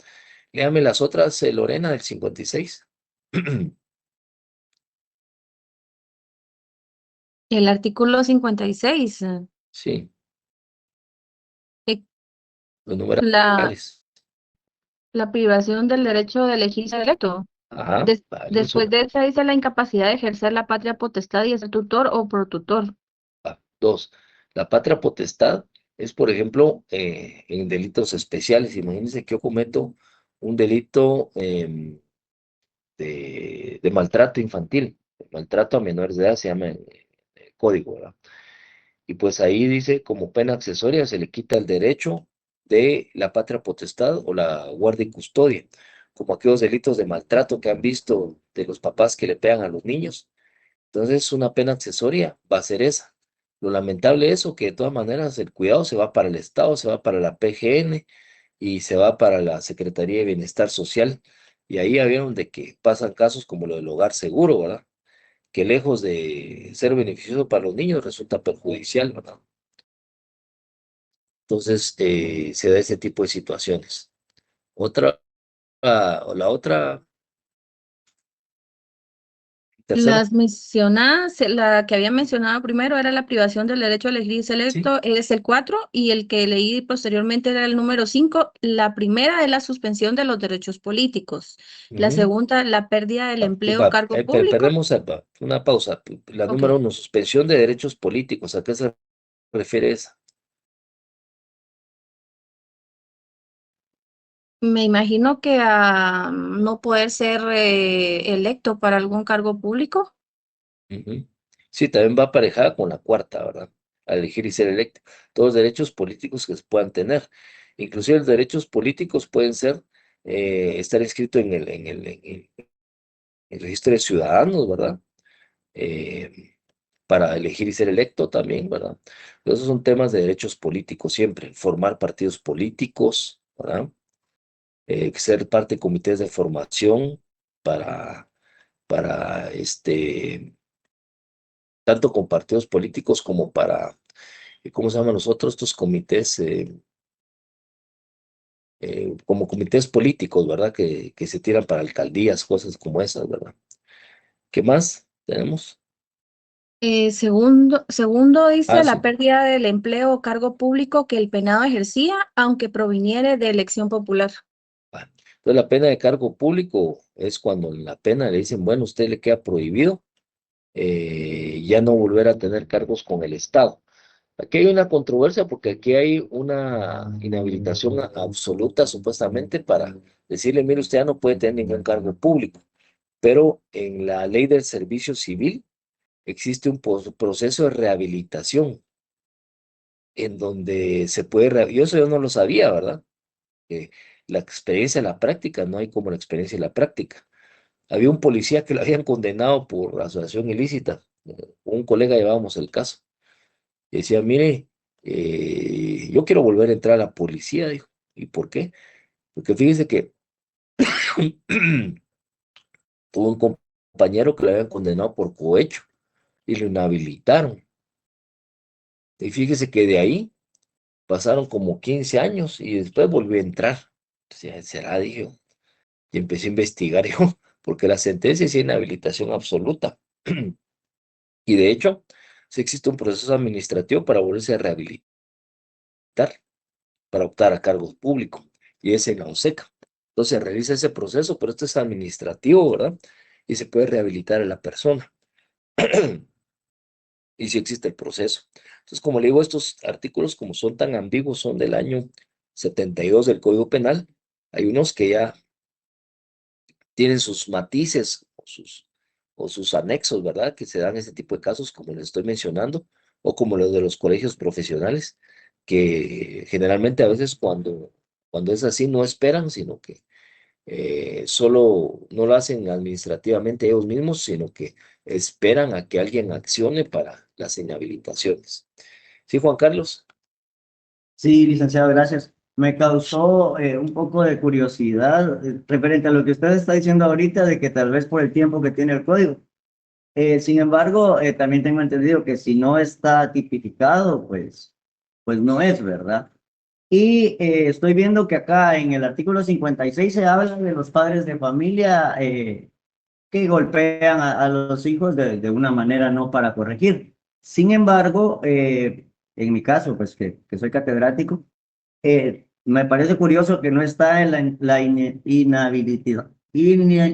Léame las otras, Lorena, del 56. El artículo 56, Sí, eh, los la, numerales. la privación del derecho de elegir ser electo. Ajá, vale, Después de esa dice la incapacidad de ejercer la patria potestad y ser tutor o protutor. Dos, la patria potestad es, por ejemplo, en delitos especiales. Imagínense que yo cometo un delito de maltrato infantil, maltrato a menores de edad, se llama el código, ¿verdad? Y pues ahí dice, como pena accesoria, se le quita el derecho de la patria potestad o la guardia y custodia, como aquellos delitos de maltrato que han visto de los papás que le pegan a los niños. Entonces, una pena accesoria va a ser esa. Lo lamentable es eso, que de todas maneras el cuidado se va para el Estado, se va para la PGN y se va para la Secretaría de Bienestar Social. Y ahí ya vieron de que pasan casos como lo del hogar seguro, ¿verdad? Que lejos de ser beneficioso para los niños resulta perjudicial, ¿verdad? Entonces, se da ese tipo de situaciones. Otra, o la otra, tercera, Las mencionadas, la que había mencionado primero era la privación del derecho a elegir y ser sí. electo, es el 4, y el que leí posteriormente era el número 5. La primera es la suspensión de los derechos políticos. La Ujú. segunda, la pérdida del empleo o cargo público. Perdemos una pausa. La Ok. número 1, suspensión de derechos políticos. ¿A qué se refiere esa? Me imagino que a no poder ser electo para algún cargo público. Ujú. Sí, también va aparejada con la cuarta, ¿verdad? A elegir y ser electo. Todos los derechos políticos que se puedan tener. Inclusive los derechos políticos pueden ser, estar inscrito en el registro de ciudadanos, ¿verdad? Para elegir y ser electo también, ¿verdad? Esos son temas de derechos políticos siempre. Formar partidos políticos, ¿verdad? Ser parte de comités de formación para, para tanto con partidos políticos como para, ¿cómo se llaman los otros? Estos comités, como comités políticos, ¿verdad? Que se tiran para alcaldías, cosas como esas, ¿verdad? ¿Qué más tenemos? Segundo Ah, dice la sí. pérdida del empleo o cargo público que el penado ejercía, aunque proviniere de elección popular. Ah, entonces la pena de cargo público es cuando en la pena le dicen, bueno, usted le queda prohibido ya no volver a tener cargos con el Estado. Aquí hay una controversia porque aquí hay una inhabilitación absoluta supuestamente para decirle, mire, usted ya no puede tener ningún cargo público, pero en la ley del servicio civil existe un proceso de rehabilitación en donde se puede, yo eso yo no lo sabía, ¿verdad? Que la experiencia y la práctica, no hay como la experiencia y la práctica. Había un policía que lo habían condenado por asociación ilícita. Un colega llevábamos el caso. Y decía, mire, yo quiero volver a entrar a la policía, dijo. ¿Y por qué? Porque fíjese que tuvo un compañero que lo habían condenado por cohecho y lo inhabilitaron. Y fíjese que de ahí pasaron como 15 años y después volvió a entrar. Entonces, será, dije, y empecé a investigar yo, porque la sentencia es inhabilitación absoluta. Y de hecho, sí existe un proceso administrativo para volverse a rehabilitar, para optar a cargos públicos, y es en la OSECA. Entonces se realiza ese proceso, pero esto es administrativo, ¿verdad? Y se puede rehabilitar a la persona. Y sí existe el proceso. Entonces, como le digo, estos artículos, como son tan ambiguos, son del año 72 del Código Penal, hay unos que ya tienen sus matices o sus anexos, ¿verdad? Que se dan este tipo de casos, como les estoy mencionando, o como los de los colegios profesionales, que generalmente a veces cuando es así no esperan, sino que solo no lo hacen administrativamente ellos mismos, sino que esperan a que alguien accione para las inhabilitaciones. ¿Sí, Juan Carlos? Sí, licenciado, gracias. Me causó un poco de curiosidad referente a lo que usted está diciendo ahorita, de que tal vez por el tiempo que tiene el código. Sin embargo, también tengo entendido que si no está tipificado, pues no es, ¿verdad? Y estoy viendo que acá en el artículo 56 se habla de los padres de familia que golpean a los hijos de una manera no para corregir. Sin embargo, en mi caso, pues que soy catedrático, me parece curioso que no está en la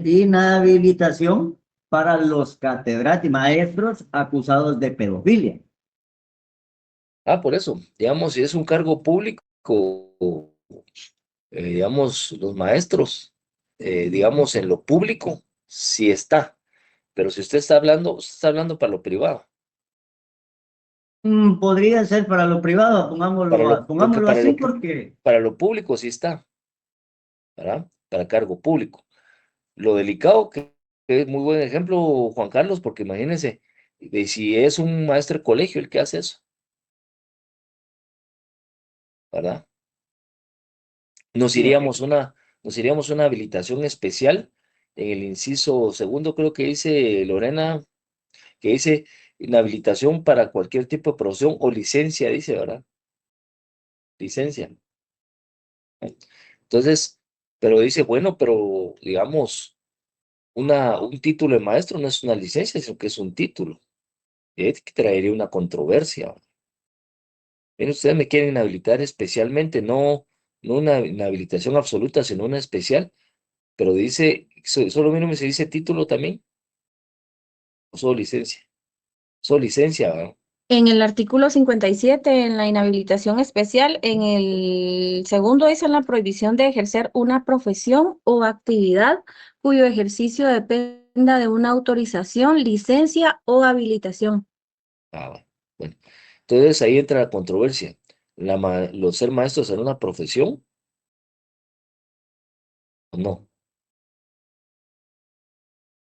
inhabilitación para los catedráticos, maestros acusados de pedofilia. Por eso, digamos, si es un cargo público, digamos, los maestros, digamos, en lo público, sí está. Pero si usted está hablando para lo privado. Podría ser para lo privado, Porque pongámoslo así porque... para lo público sí está, ¿verdad? Para cargo público. Lo delicado que es muy buen ejemplo, Juan Carlos, porque imagínense, de si es un maestro de colegio el que hace eso, ¿verdad? Nos iríamos una habilitación especial en el inciso segundo, creo que dice Lorena, que dice inhabilitación para cualquier tipo de profesión o licencia, dice, ¿verdad? Licencia. Entonces, pero dice, bueno, pero digamos, un título de maestro no es una licencia, sino que es un título. Es que traería una controversia. Miren, ustedes me quieren inhabilitar especialmente, no una inhabilitación absoluta, sino una especial, pero dice, solo mínimo se dice título también, o solo licencia. Solo licencia, ¿verdad? En el artículo 57, en la inhabilitación especial, en el segundo dice la prohibición de ejercer una profesión o actividad cuyo ejercicio dependa de una autorización, licencia o habilitación. Bueno, entonces ahí entra la controversia. ¿Los ser maestros en una profesión o no?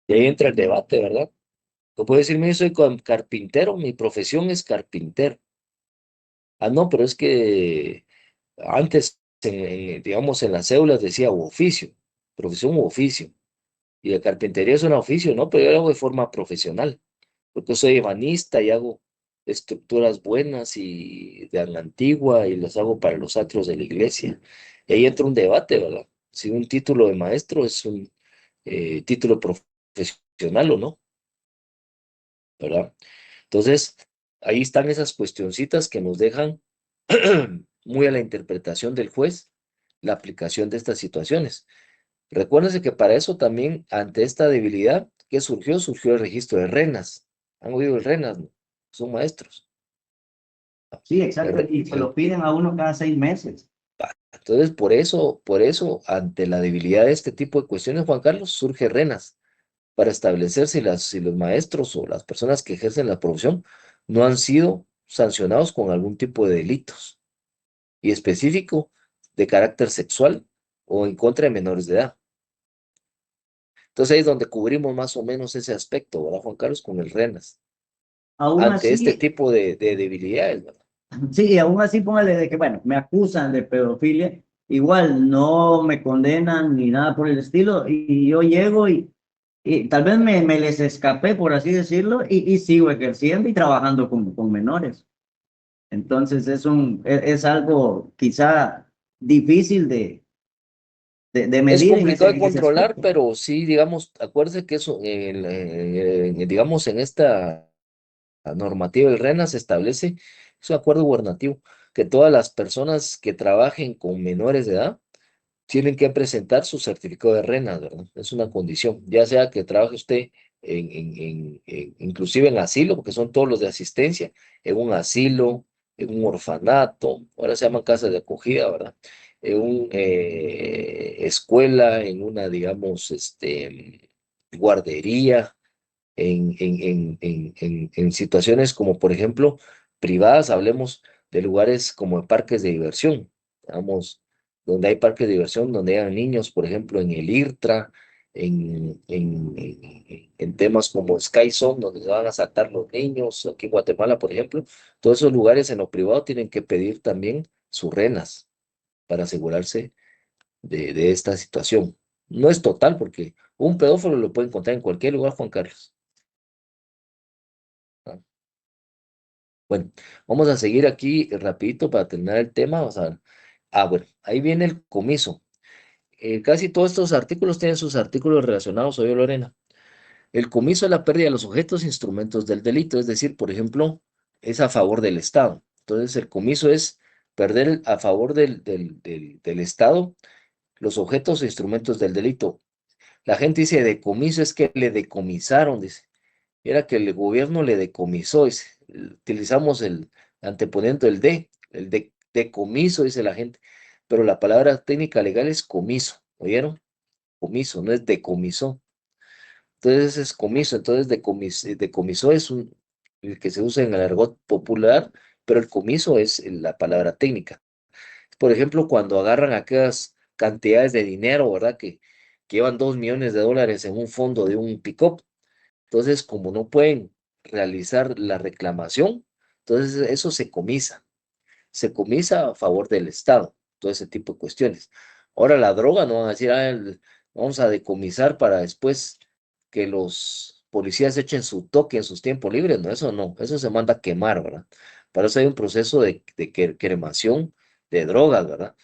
Y ahí entra el debate, ¿verdad? Tú puedes decirme, yo soy carpintero, mi profesión es carpintero. No, pero es que antes, digamos, en las cédulas decía u oficio, profesión u oficio. Y la carpintería es un oficio, ¿no? Pero yo lo hago de forma profesional, porque soy ebanista y hago estructuras buenas y de la antigua y las hago para los atrios de la iglesia. Y ahí entra un debate, ¿verdad? Si un título de maestro es un título profesional o no, ¿verdad? Entonces, ahí están esas cuestioncitas que nos dejan muy a la interpretación del juez la aplicación de estas situaciones. Recuérdense que para eso también, ante esta debilidad, ¿qué surgió? Surgió el registro de RENAS. ¿Han oído el RENAS? ¿No? Son maestros. Sí, exacto, y se lo piden a uno cada 6 meses. Entonces, por eso, ante la debilidad de este tipo de cuestiones, Juan Carlos, surge RENAS para establecer si los maestros o las personas que ejercen la profesión no han sido sancionados con algún tipo de delitos y específico de carácter sexual o en contra de menores de edad. Entonces ahí es donde cubrimos más o menos ese aspecto, ¿verdad, Juan Carlos? Con el RENAS, Aún ante este así, tipo de debilidades, ¿verdad? sí, y aún así póngale de que, bueno, me acusan de pedofilia, igual no me condenan ni nada por el estilo, y yo llego y tal vez me les escapé, por así decirlo, y sigo ejerciendo y trabajando con menores. Entonces es algo quizá difícil de Es medir complicado de en ese controlar, aspecto. pero sí, digamos, acuérdese que eso, digamos, en esta normativa del RENA se establece, es un acuerdo gubernativo, que todas las personas que trabajen con menores de edad tienen que presentar su certificado de RENA, ¿verdad? Es una condición, ya sea que trabaje usted inclusive en asilo, porque son todos los de asistencia, en un asilo, en un orfanato, ahora se llaman casas de acogida, ¿verdad? En una escuela, en una, digamos, guardería, en situaciones como, por ejemplo, privadas, hablemos de lugares como parques de diversión, digamos, donde hay parques de diversión, donde hay niños, por ejemplo, en el IRTRA, en temas como Sky Zone, donde se van a saltar los niños, aquí en Guatemala, por ejemplo, todos esos lugares en lo privado tienen que pedir también sus renas para asegurarse de esta situación. No es total, porque un pedófilo lo puede encontrar en cualquier lugar, Juan Carlos. Bueno, vamos a seguir aquí rapidito para terminar el tema. Vamos a ver. Bueno, ahí viene el comiso. Casi todos estos artículos tienen sus artículos relacionados, oye Lorena. El comiso es la pérdida de los objetos e instrumentos del delito, es decir, por ejemplo, es a favor del Estado. Entonces, el comiso es perder a favor del Estado los objetos e instrumentos del delito. La gente dice decomiso, es que le decomisaron, dice. Era que el gobierno le decomisó, dice. Utilizamos el anteponente del decomiso, dice la gente, pero la palabra técnica legal es comiso, ¿oyeron? Comiso, no es decomisó. Entonces es comiso, entonces decomisó es el que se usa en el argot popular, pero el comiso es la palabra técnica. Por ejemplo, cuando agarran aquellas cantidades de dinero, ¿verdad? Que llevan $2 millones en un fondo de un pick-up. Entonces, como no pueden realizar la reclamación, entonces eso se comisa a favor del Estado, todo ese tipo de cuestiones. Ahora la droga no van a decir, vamos a decomisar para después que los policías echen su toque en sus tiempos libres, no, eso se manda a quemar, ¿verdad? Para eso hay un proceso de cremación de drogas, ¿verdad?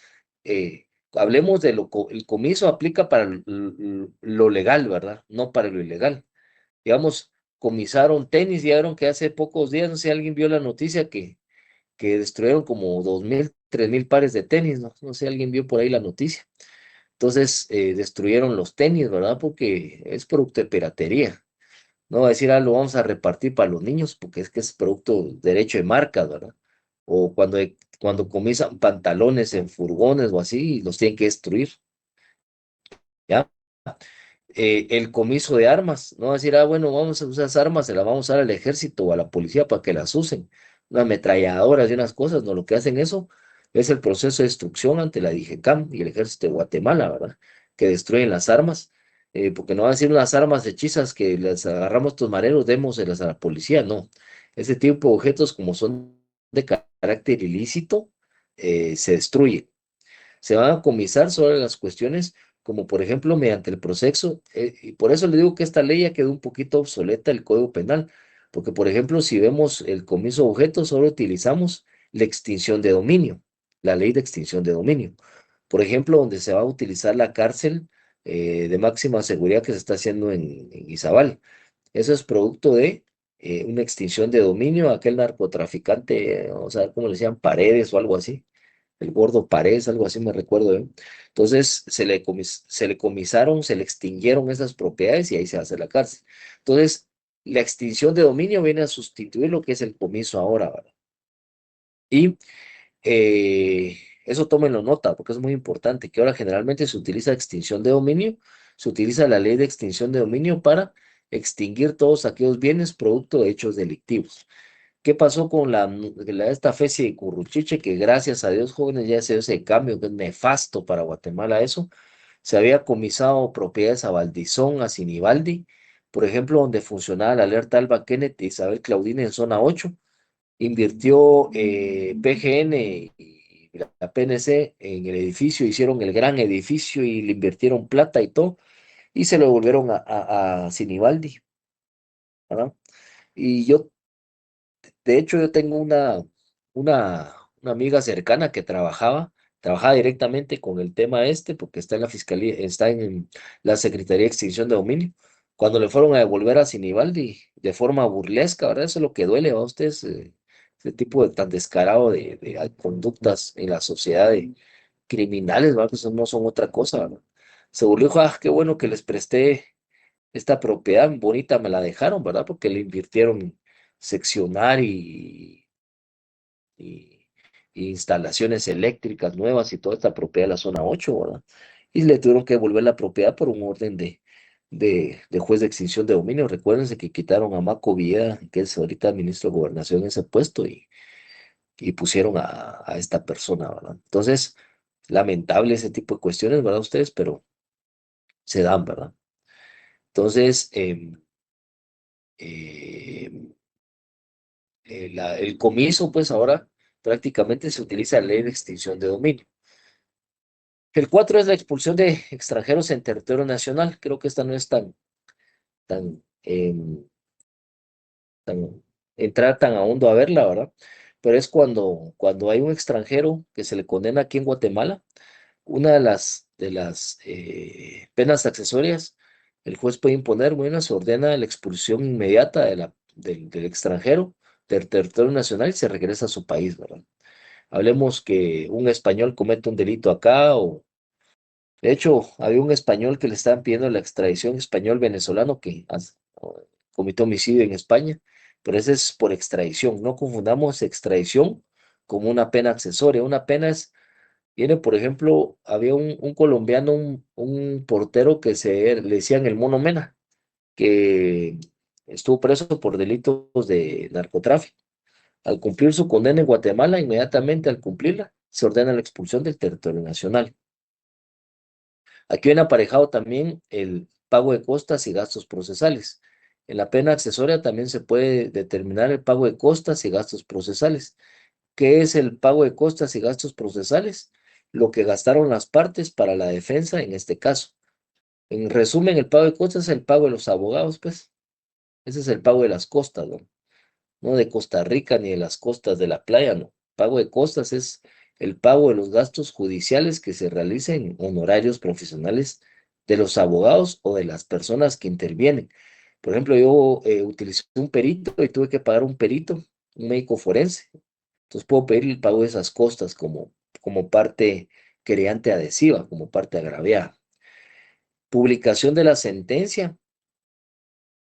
Hablemos de el comiso aplica para lo legal, ¿verdad? No para lo ilegal. Digamos, comisaron tenis y ya vieron que hace pocos días, no sé si alguien vio la noticia que destruyeron como 2,000, 3,000 pares de tenis, ¿no? No sé si alguien vio por ahí la noticia. Entonces, destruyeron los tenis, ¿verdad? Porque es producto de piratería. No va a decir, lo vamos a repartir para los niños, porque es que es producto derecho de marca, ¿verdad? O cuando comienzan pantalones en furgones o así, los tienen que destruir, ¿ya? El comiso de armas, no va a decir, bueno, vamos a usar esas armas, se las vamos a dar al ejército o a la policía para que las usen, unas ametralladoras y unas cosas, no, lo que hacen eso es el proceso de destrucción ante la DIGECAM y el ejército de Guatemala, ¿verdad? Que destruyen las armas, porque no va a decir unas armas hechizas que las agarramos estos mareros, démoselas a la policía, no. Ese tipo de objetos, como son de carácter ilícito, se destruyen. Se van a comisar sobre las cuestiones como por ejemplo mediante el proceso, y por eso le digo que esta ley ya quedó un poquito obsoleta el Código Penal, porque por ejemplo si vemos el comiso de objetos, solo utilizamos la extinción de dominio, la ley de extinción de dominio. Por ejemplo, donde se va a utilizar la cárcel de máxima seguridad que se está haciendo en Izabal. Eso es producto de una extinción de dominio, aquel narcotraficante, o sea, ¿cómo le decían? Paredes o algo así, el gordo Paredes, algo así me recuerdo yo. Entonces se le comisaron, se le extinguieron esas propiedades y ahí se hace la cárcel. Entonces, la extinción de dominio viene a sustituir lo que es el comiso ahora, ¿verdad? Y eso tómenlo nota, porque es muy importante, que ahora generalmente se utiliza extinción de dominio, se utiliza la ley de extinción de dominio para extinguir todos aquellos bienes producto de hechos delictivos. ¿Qué pasó con esta Feci de Curruchiche? Que gracias a Dios, jóvenes, ya se dio ese cambio, que es nefasto para Guatemala eso. Se había comisado propiedades a Valdizón, a Sinibaldi, por ejemplo, donde funcionaba la alerta Alba Kenneth y Isabel Claudine en zona 8. Invirtió PGN y la PNC en el edificio, hicieron el gran edificio y le invirtieron plata y todo, y se lo devolvieron a Sinibaldi, ¿verdad? Y yo, de hecho, yo tengo una amiga cercana que trabajaba directamente con el tema este, porque está en la fiscalía, está en la Secretaría de Extinción de Dominio. Cuando le fueron a devolver a Sinibaldi de forma burlesca, ¿verdad? Eso es lo que duele a ustedes, ese tipo de tan descarado de conductas en la sociedad de criminales, ¿verdad? Que eso no son otra cosa, ¿verdad? Se burló, dijo, qué bueno que les presté esta propiedad bonita, me la dejaron, ¿verdad? Porque le invirtieron seccionar y instalaciones eléctricas nuevas y toda esta propiedad de la zona 8, ¿verdad? Y le tuvieron que devolver la propiedad por un orden de juez de extinción de dominio. Recuérdense que quitaron a Maco Villeda, que es ahorita ministro de Gobernación, en ese puesto y pusieron a esta persona, ¿verdad? Entonces, lamentable ese tipo de cuestiones, ¿verdad? Ustedes, pero se dan, ¿verdad? Entonces, em, el comiso, pues ahora prácticamente se utiliza la ley de extinción de dominio. El 4 es la expulsión de extranjeros en territorio nacional. Creo que esta no es tan, entrar tan a hondo a verla, ¿verdad? Pero es cuando hay un extranjero que se le condena aquí en Guatemala, una de las penas accesorias, el juez puede imponer, bueno, se ordena la expulsión inmediata del extranjero del territorio nacional y se regresa a su país, ¿verdad? Hablemos que un español comete un delito acá, o de hecho, había un español que le estaban pidiendo la extradición, español-venezolano que cometió homicidio en España, pero ese es por extradición. No confundamos extradición como una pena accesoria. Una pena viene, por ejemplo, había un colombiano, un portero que le decían el Mono Mena, que estuvo preso por delitos de narcotráfico. Al cumplir su condena en Guatemala, inmediatamente al cumplirla, se ordena la expulsión del territorio nacional. Aquí viene aparejado también el pago de costas y gastos procesales. En la pena accesoria también se puede determinar el pago de costas y gastos procesales. ¿Qué es el pago de costas y gastos procesales? Lo que gastaron las partes para la defensa en este caso. En resumen, el pago de costas es el pago de los abogados, pues. Ese es el pago de las costas, ¿no? No de Costa Rica ni de las costas de la playa, no. Pago de costas es el pago de los gastos judiciales que se realicen en honorarios profesionales de los abogados o de las personas que intervienen. Por ejemplo, yo utilicé un perito y tuve que pagar un perito, un médico forense. Entonces puedo pedir el pago de esas costas como parte querellante adhesiva, como parte agraviada. Publicación de la sentencia.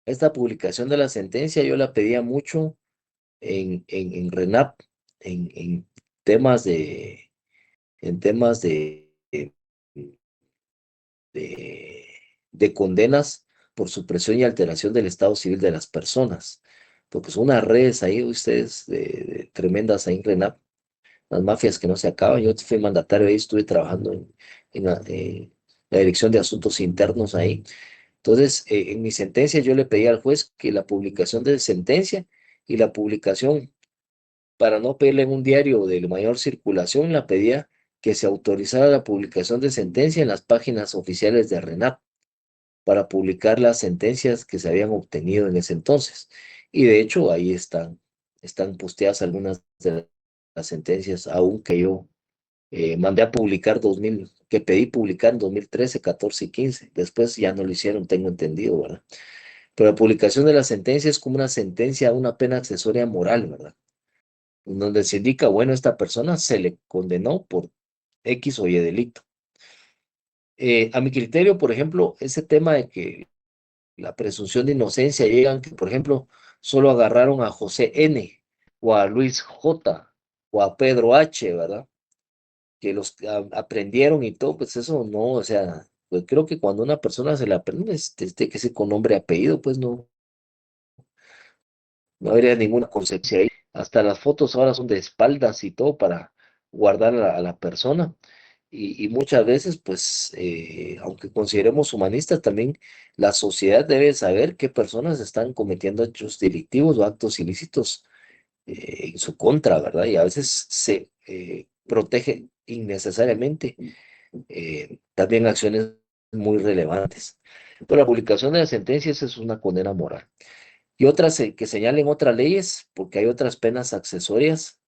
Esta publicación de la sentencia yo la pedía mucho en RENAP, en temas de, en temas de, de condenas por supresión y alteración del estado civil de las personas. Porque son unas redes ahí, ustedes, tremendas ahí en RENAP, las mafias que no se acaban. Yo fui mandatario ahí, estuve trabajando en la Dirección de Asuntos Internos ahí. Entonces, en mi sentencia yo le pedí al juez que la publicación de sentencia y la publicación, para no pedirle en un diario de mayor circulación, la pedía que se autorizara la publicación de sentencia en las páginas oficiales de RENAP para publicar las sentencias que se habían obtenido en ese entonces. Y de hecho, ahí están posteadas algunas de las sentencias, aún que yo mandé a publicar que pedí publicar en 2013, 14 y 15. Después ya no lo hicieron, tengo entendido, ¿verdad? Pero la publicación de la sentencia es como una sentencia a una pena accesoria moral, ¿verdad? En donde se indica, bueno, esta persona se le condenó por X o Y delito. A mi criterio, por ejemplo, ese tema de que la presunción de inocencia llegan, que por ejemplo, solo agarraron a José N. o a Luis J. o a Pedro H., ¿verdad? Que los aprendieron y todo, pues eso no, o sea, pues creo que cuando una persona se la aprende, que sea con nombre y apellido, pues no habría ninguna concepción ahí. Hasta las fotos ahora son de espaldas y todo para guardar a la persona. Y muchas veces, pues, aunque consideremos humanistas, también la sociedad debe saber qué personas están cometiendo hechos delictivos o actos ilícitos en su contra, ¿verdad? Y a veces se protege innecesariamente también acciones muy relevantes. Pero la publicación de las sentencias es una condena moral. Y otras que señalen otras leyes, porque hay otras penas accesorias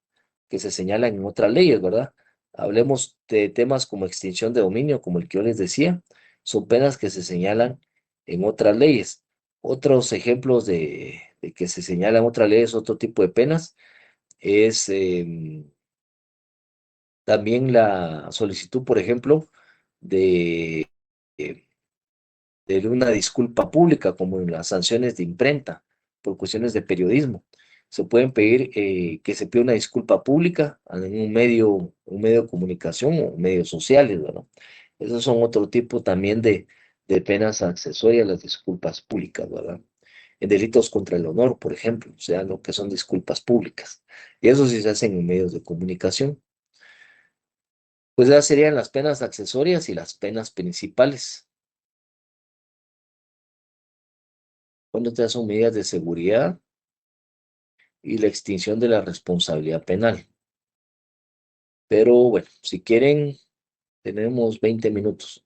que se señalan en otras leyes, ¿verdad? Hablemos de temas como extinción de dominio, como el que yo les decía, son penas que se señalan en otras leyes. Otros ejemplos de que se señalan en otras leyes, otro tipo de penas, es también la solicitud, por ejemplo, de, eh, de una disculpa pública, como en las sanciones de imprenta, por cuestiones de periodismo. Se pueden pedir que se pida una disculpa pública en un medio de comunicación o medios sociales, ¿verdad? Esos son otro tipo también de penas accesorias a las disculpas públicas, ¿verdad? En delitos contra el honor, por ejemplo, o sea, lo que son disculpas públicas. Y eso sí se hacen en medios de comunicación. Pues esas serían las penas accesorias y las penas principales. Cuando te son medidas de seguridad y la extinción de la responsabilidad penal. Pero bueno, si quieren, tenemos 20 minutos.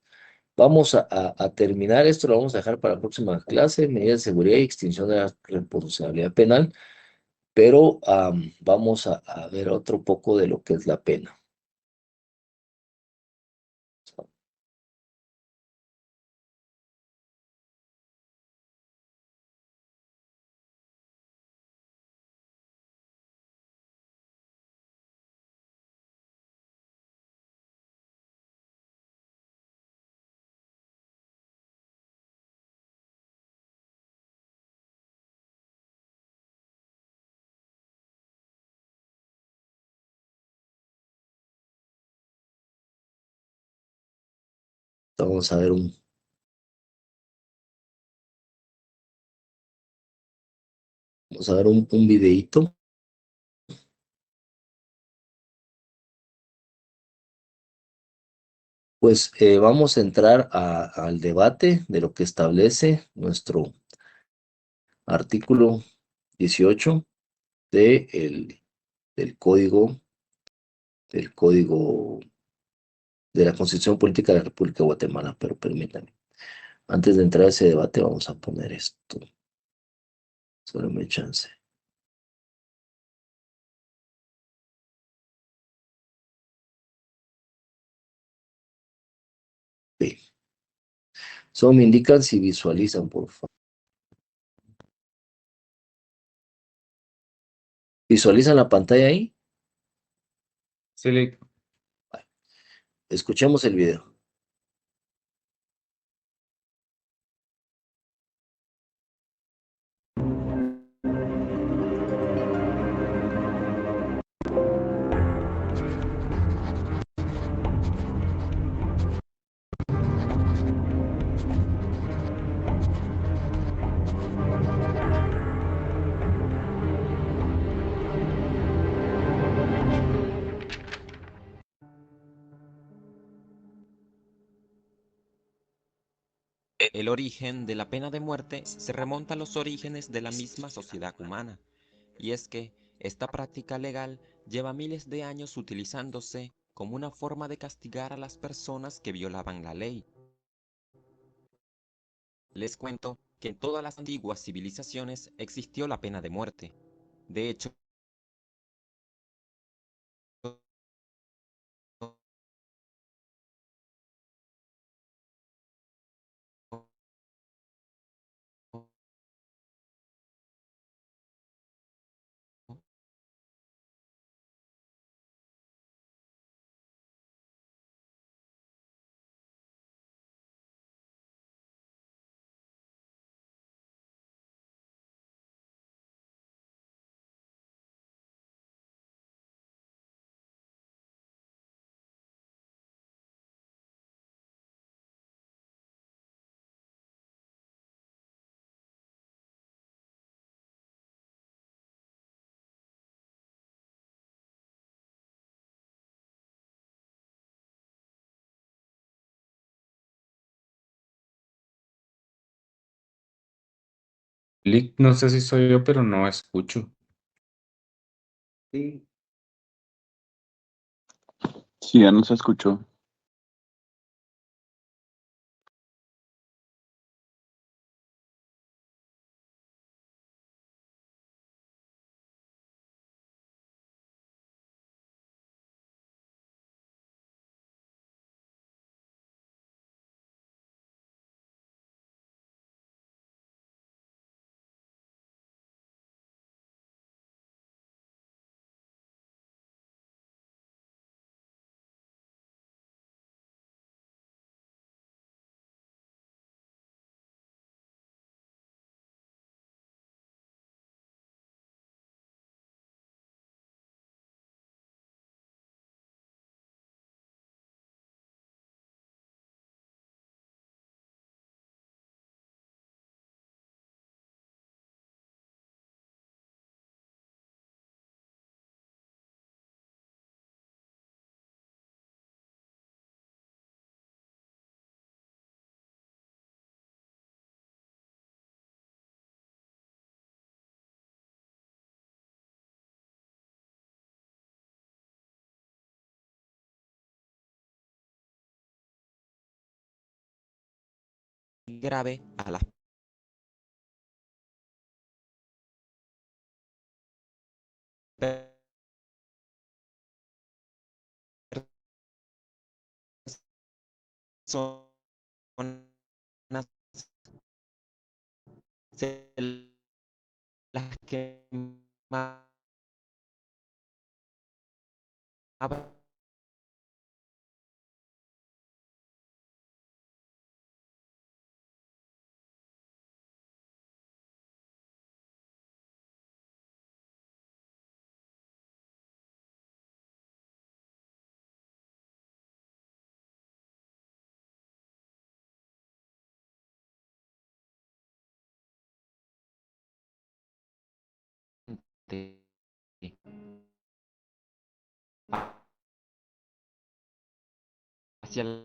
Vamos a terminar esto, lo vamos a dejar para la próxima clase, medidas de seguridad y extinción de la responsabilidad penal, pero vamos a ver otro poco de lo que es la pena. Vamos a ver un videíto. Pues vamos a entrar al debate de lo que establece nuestro artículo 18 de del código, del código de la Constitución Política de la República de Guatemala. Pero permítanme, antes de entrar a ese debate, vamos a poner esto. Solo me chance. Sí. Solo me indican si visualizan, por favor. ¿Visualizan la pantalla ahí? Sí, Escuchemos el video. El origen de la pena de muerte se remonta a los orígenes de la misma sociedad humana, y es que esta práctica legal lleva miles de años utilizándose como una forma de castigar a las personas que violaban la ley. Les cuento que en todas las antiguas civilizaciones existió la pena de muerte. De hecho, Lick, no sé si soy yo, pero no escucho. Sí. Sí, ya no se escuchó. grave a las personas se las quemaba hacia la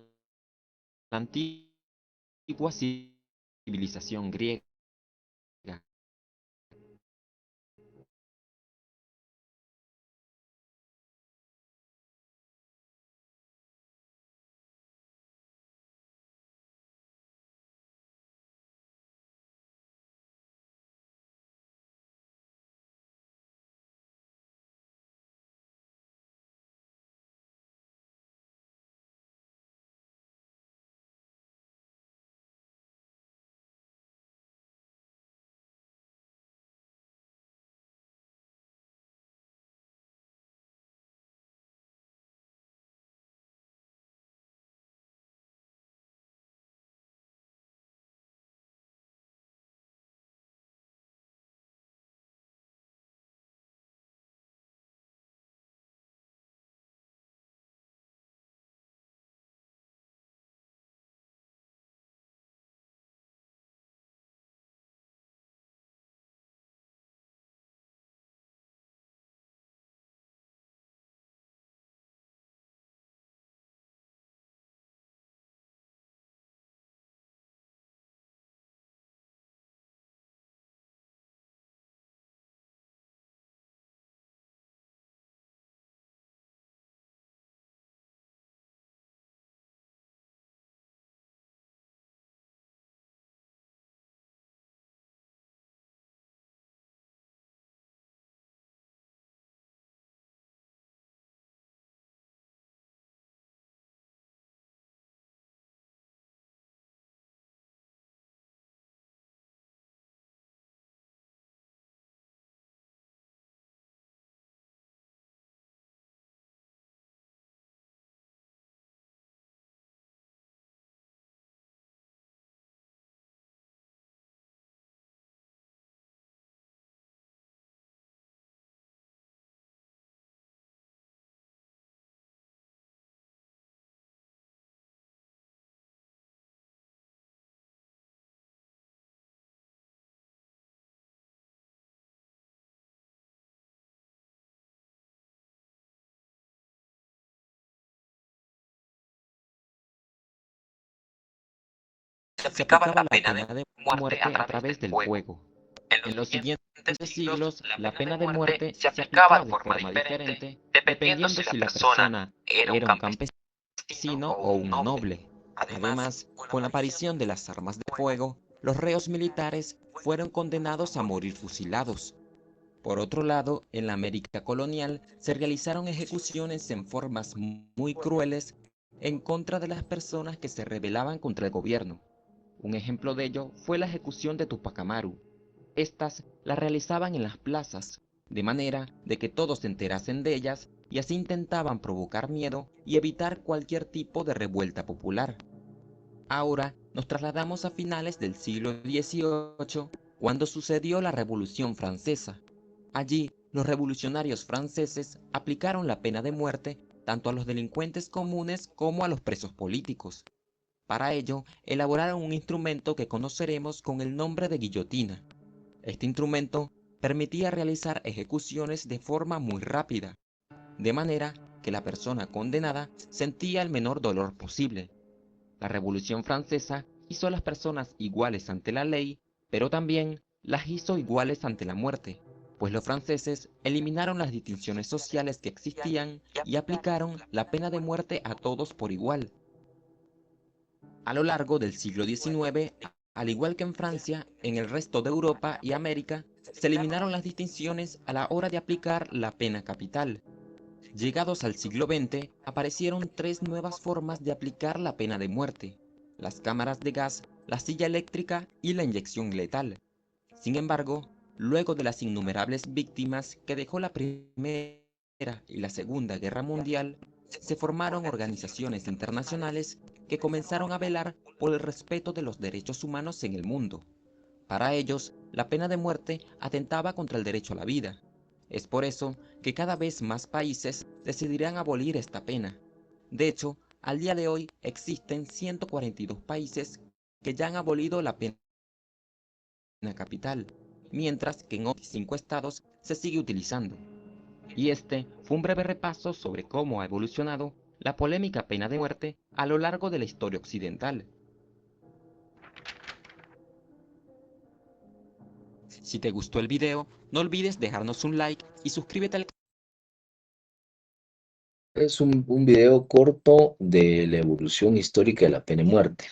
antigua civilización griega. Se aplicaba la pena de muerte a través del fuego. En los siguientes siglos, la pena de muerte se aplicaba de forma diferente dependiendo si la persona era un campesino o un noble. Además, con la aparición de las armas de fuego, los reos militares fueron condenados a morir fusilados. Por otro lado, en la América colonial se realizaron ejecuciones en formas muy crueles en contra de las personas que se rebelaban contra el gobierno. Un ejemplo de ello fue la ejecución de Tupac Amaru. Estas las realizaban en las plazas, de manera de que todos se enterasen de ellas y así intentaban provocar miedo y evitar cualquier tipo de revuelta popular. Ahora nos trasladamos a finales del siglo XVIII, cuando sucedió la Revolución Francesa. Allí, los revolucionarios franceses aplicaron la pena de muerte tanto a los delincuentes comunes como a los presos políticos. Para ello, elaboraron un instrumento que conoceremos con el nombre de guillotina. Este instrumento permitía realizar ejecuciones de forma muy rápida, de manera que la persona condenada sentía el menor dolor posible. La Revolución Francesa hizo a las personas iguales ante la ley, pero también las hizo iguales ante la muerte, pues los franceses eliminaron las distinciones sociales que existían y aplicaron la pena de muerte a todos por igual. A lo largo del siglo XIX, al igual que en Francia, en el resto de Europa y América, se eliminaron las distinciones a la hora de aplicar la pena capital. Llegados al siglo XX, aparecieron tres nuevas formas de aplicar la pena de muerte: las cámaras de gas, la silla eléctrica y la inyección letal. Sin embargo, luego de las innumerables víctimas que dejó la Primera y la Segunda Guerra Mundial, se formaron organizaciones internacionales que comenzaron a velar por el respeto de los derechos humanos en el mundo. Para ellos, la pena de muerte atentaba contra el derecho a la vida. Es por eso que cada vez más países decidirán abolir esta pena. De hecho, al día de hoy existen 142 países que ya han abolido la pena capital, mientras que en otros 5 estados se sigue utilizando. Y este fue un breve repaso sobre cómo ha evolucionado la polémica pena de muerte a lo largo de la historia occidental. Si te gustó el video, no olvides dejarnos un like y suscríbete al canal. Es un video corto de la evolución histórica de la pena de muerte.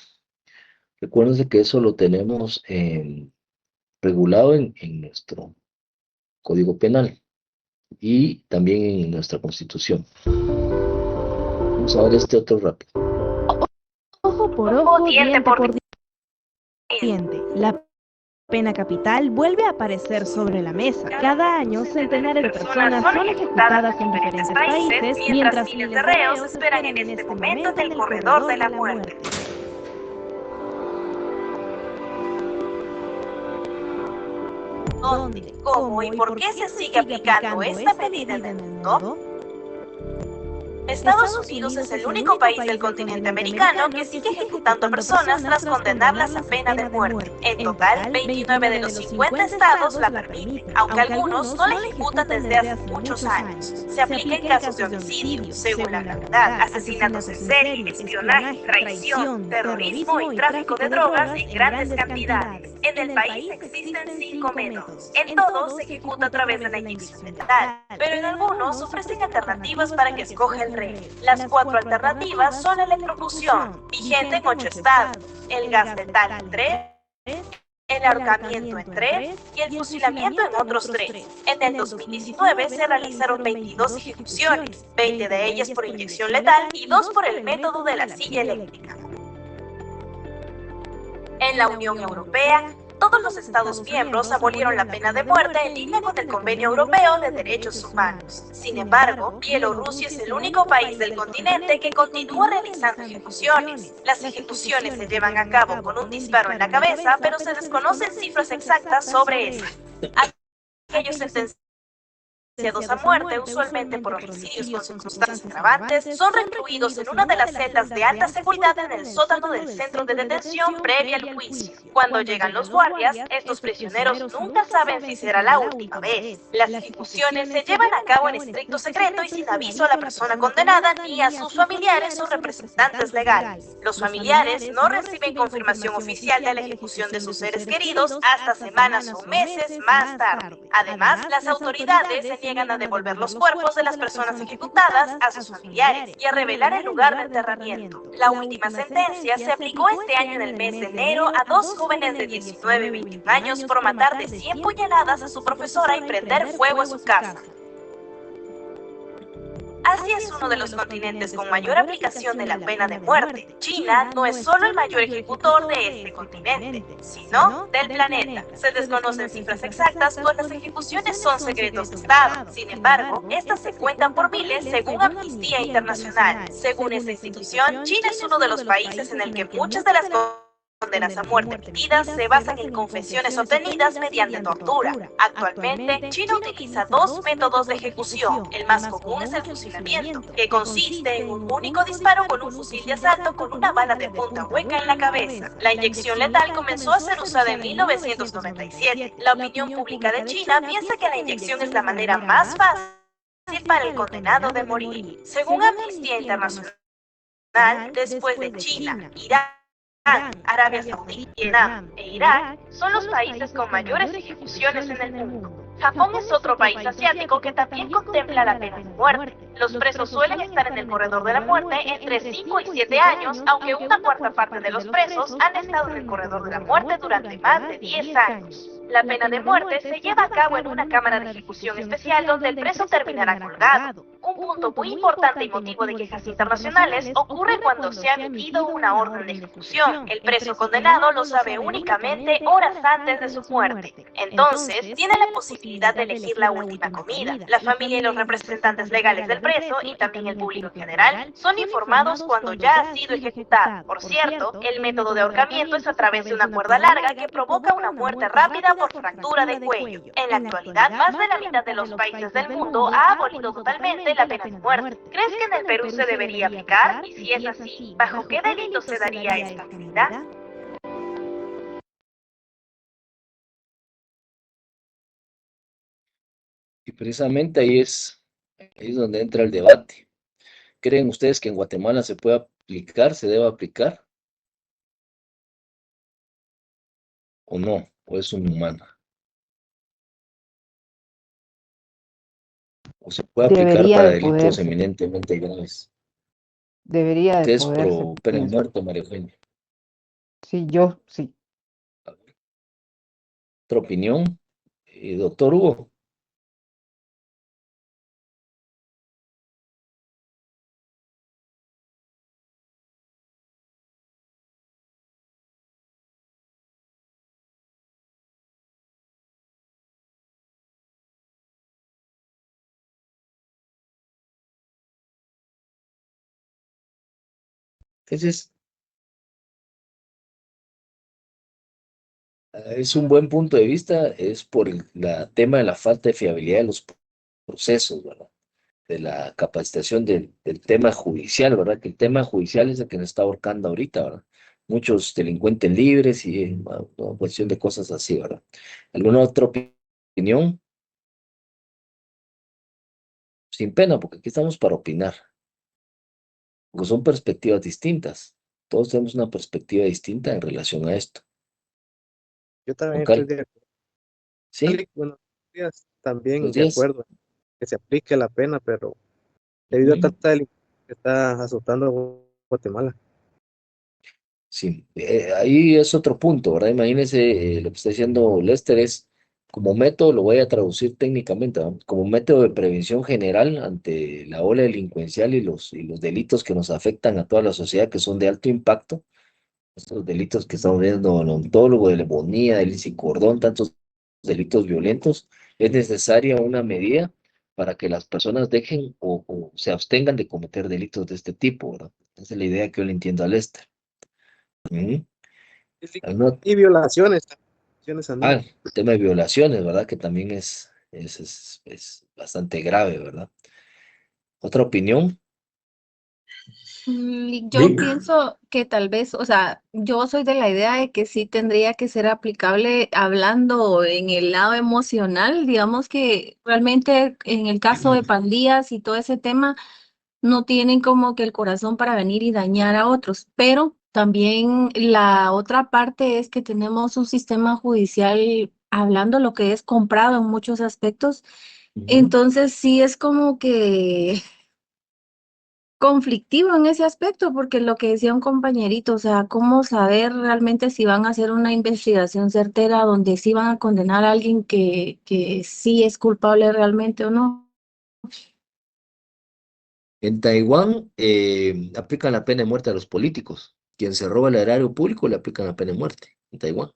Recuérdense que eso lo tenemos regulado en nuestro Código Penal y también en nuestra Constitución. Vamos a ver este otro rápido. Ojo por ojo, diente por diente. La pena capital vuelve a aparecer sobre la mesa. Cada año, centenares de personas son ejecutadas en diferentes países, mientras miles de reos esperan en este momento en el corredor de la muerte. ¿Dónde, cómo y por qué se sigue aplicando esta medida en el mundo? Estados Unidos es el único país del continente americano que sigue ejecutando personas tras condenarlas a pena de muerte. En total, 29 de los 50 estados la permiten, aunque algunos no la ejecutan desde hace muchos años. Se aplica en casos de homicidio, según la gravedad, asesinatos en serie, espionaje, traición, terrorismo y tráfico de drogas en grandes cantidades. En el país existen 5 métodos. En todos se ejecuta a través de la inyección letal, pero en algunos ofrecen alternativas para que escoja el rey. Las 4 alternativas son la electrocución, vigente en 8 estados, el gas letal en 3, el ahorcamiento en 3 y el fusilamiento en otros 3. En el 2019 se realizaron 22 ejecuciones, 20 de ellas por inyección letal y 2 por el método de la silla eléctrica. En la Unión Europea, todos los Estados miembros abolieron la pena de muerte en línea con el Convenio Europeo de Derechos Humanos. Sin embargo, Bielorrusia es el único país del continente que continúa realizando ejecuciones. Las ejecuciones se llevan a cabo con un disparo en la cabeza, pero se desconocen cifras exactas sobre esto. Aquellos sentenciados sentenciados a muerte, usualmente por homicidios con circunstancias agravantes, son recluidos en una de las celdas de alta seguridad en el sótano del centro de detención previa al juicio. Cuando llegan los guardias, estos prisioneros nunca saben si será la última vez. Las ejecuciones se llevan a cabo en estricto secreto y sin aviso a la persona condenada ni a sus familiares o representantes legales. Los familiares no reciben confirmación oficial de la ejecución de sus seres queridos hasta semanas o meses más tarde. Además, las autoridades se niegan a devolver los cuerpos de las personas ejecutadas a sus familiares y a revelar el lugar de enterramiento. La última sentencia se aplicó este año en el mes de enero a dos jóvenes de 19 y 21 años por matar de 100 puñaladas a su profesora y prender fuego a su casa. Asia es uno de los continentes con mayor aplicación de la pena de muerte. China no es solo el mayor ejecutor de este continente, sino del planeta. Se desconocen cifras exactas, pues las ejecuciones son secretos de Estado. Sin embargo, estas se cuentan por miles según Amnistía Internacional. Según esta institución, China es uno de los países en el que muchas de las condenas a muerte emitidas se basan en confesiones obtenidas mediante tortura. Actualmente, China utiliza dos métodos de ejecución. El más común es el fusilamiento, que consiste en un único disparo con un fusil de asalto con una bala de punta hueca en la cabeza. La inyección letal comenzó a ser usada en 1997. La opinión pública de China piensa que la inyección es la manera más fácil para el condenado de morir. Según Amnistía Internacional, después de China, Irán, Arabia Saudí, Vietnam e Irak son los países con mayores ejecuciones en el mundo. Japón es otro país asiático que también contempla la pena de muerte. Los presos suelen estar en el corredor de la muerte entre 5 y 7 años, aunque una cuarta parte de los presos han estado en el corredor de la muerte durante más de 10 años. La pena de muerte se lleva a cabo en una cámara de ejecución especial donde el preso terminará colgado. Un punto muy importante y motivo de quejas internacionales ocurre cuando se ha emitido una orden de ejecución. El preso condenado lo sabe únicamente horas antes de su muerte. Entonces, tiene la posibilidad de elegir la última comida. La familia y los representantes legales del preso, y también el público en general, son informados cuando ya ha sido ejecutado. Por cierto, el método de ahorcamiento es a través de una cuerda larga que provoca una muerte rápida por fractura de cuello. En la actualidad, más de la mitad de los países del mundo ha abolido totalmente la pena de muerte. ¿Crees que en el Perú se debería aplicar? Y si es así, ¿bajo qué delito se daría esta medida? Y precisamente ahí es donde entra el debate. ¿Creen ustedes que en Guatemala se puede aplicar, se debe aplicar? ¿O no? ¿O es inhumana? ¿O se puede aplicar Debería para de delitos poderse, eminentemente graves? debería de Ustedes poderse, pro pena de pienso. muerte, María Eugenia. Sí, yo sí. ¿Otra opinión? Doctor Hugo. Entonces, es un buen punto de vista, es por el tema de la falta de fiabilidad de los procesos, ¿verdad? De la capacitación del tema judicial, ¿verdad? Que el tema judicial es el que nos está ahorcando ahorita, ¿verdad? Muchos delincuentes libres y una cuestión de cosas así, ¿verdad? ¿Alguna otra opinión? Sin pena, porque aquí estamos para opinar, porque son perspectivas distintas. Todos tenemos una perspectiva distinta en relación a esto. Yo también Ok, estoy de acuerdo. ¿sí? Buenos días, también Buenos de días. acuerdo que se aplique la pena, pero debido a Ujú. tanta delincuencia que está azotando a Guatemala. Sí, ahí es otro punto, ¿verdad? Imagínense lo que está diciendo Lester es, como método, lo voy a traducir técnicamente, ¿verdad? Como método de prevención general ante la ola delincuencial y los delitos que nos afectan a toda la sociedad, que son de alto impacto, estos delitos que estamos viendo, el ontólogo, de lemonía, del y cordón, tantos delitos violentos, es necesaria una medida para que las personas dejen o se abstengan de cometer delitos de este tipo, ¿verdad? Esa es la idea que yo le entiendo a Lester. Ujú. Y violaciones, El tema de violaciones, ¿verdad? Que también es Es bastante grave, ¿verdad? ¿Otra opinión? Yo Vic. pienso que tal vez, o sea, yo soy de la idea de que sí tendría que ser aplicable hablando en el lado emocional, digamos que realmente en el caso de pandillas y todo ese tema, no tienen como que el corazón para venir y dañar a otros, pero también la otra parte es que tenemos un sistema judicial hablando lo que es comprado en muchos aspectos, entonces sí es como que conflictivo en ese aspecto, porque lo que decía un compañerito, o sea, cómo saber realmente si van a hacer una investigación certera donde sí van a condenar a alguien que sí es culpable realmente o no. En Taiwán aplican la pena de muerte a los políticos. Quien se roba el erario público le aplican la pena de muerte en Taiwán.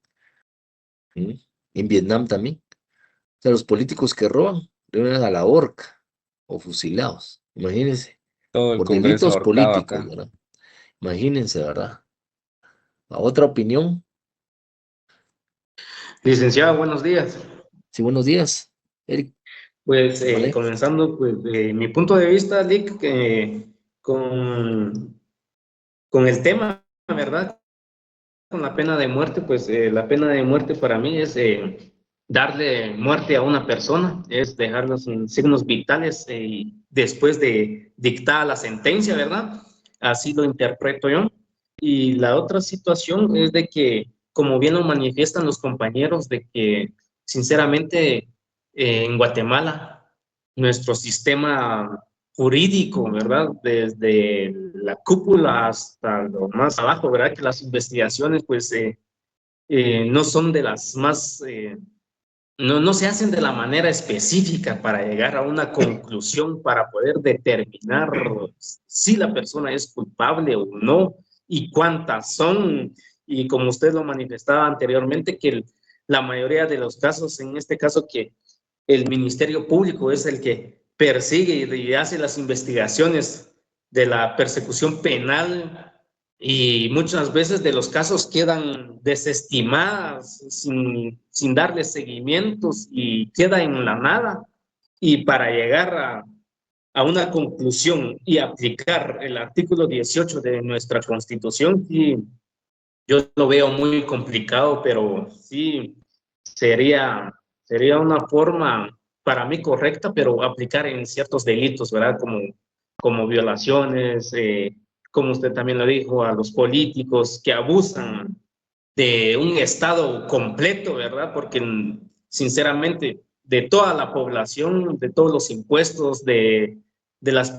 ¿Mm? En Vietnam también. O sea, los políticos que roban deben a la horca o fusilados. Imagínense, Todo el por Congreso delitos ahorcado políticos, acá. ¿verdad? Imagínense, ¿verdad? ¿A otra opinión? Licenciado, buenos días. Sí, buenos días, Eric. Pues Vale. comenzando, pues mi punto de vista, Lick, con el tema, ¿verdad? Con la pena de muerte, pues la pena de muerte para mí es darle muerte a una persona, es dejarlos en signos vitales después de dictada la sentencia, ¿verdad? Así lo interpreto yo. Y la otra situación es de que, como bien lo manifiestan los compañeros, de que sinceramente en Guatemala, nuestro sistema jurídico, ¿verdad? Desde la cúpula hasta lo más abajo, ¿verdad? Que las investigaciones, pues, no son de las más, no se hacen de la manera específica para llegar a una conclusión, para poder determinar si la persona es culpable o no y cuántas son. Y como usted lo manifestaba anteriormente, que la mayoría de los casos, en este caso, que el Ministerio Público es el que persigue y hace las investigaciones de la persecución penal y muchas veces de los casos quedan desestimadas sin darle seguimientos y queda en la nada. Y para llegar a una conclusión y aplicar el artículo 18 de nuestra Constitución, sí, yo lo veo muy complicado, pero sí sería una forma para mí correcta, pero aplicar en ciertos delitos, ¿verdad? Como violaciones, como usted también lo dijo, a los políticos que abusan de un Estado completo, ¿verdad? Porque sinceramente, de toda la población, de todos los impuestos, de las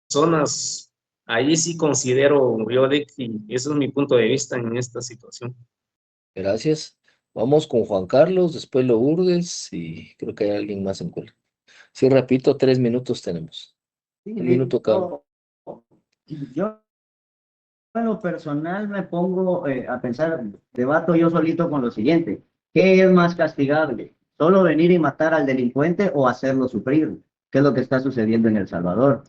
personas, ahí sí considero yo, y ese es mi punto de vista en esta situación. Gracias. Vamos con Juan Carlos, después Lourdes y creo que hay alguien más en cola. Sí, repito, 3 minutos tenemos. Sí, 1 minuto cada. yo en lo personal me pongo a pensar, debato yo solito con lo siguiente: ¿qué es más castigable? ¿Solo venir y matar al delincuente o hacerlo sufrir? ¿Qué es lo que está sucediendo en El Salvador?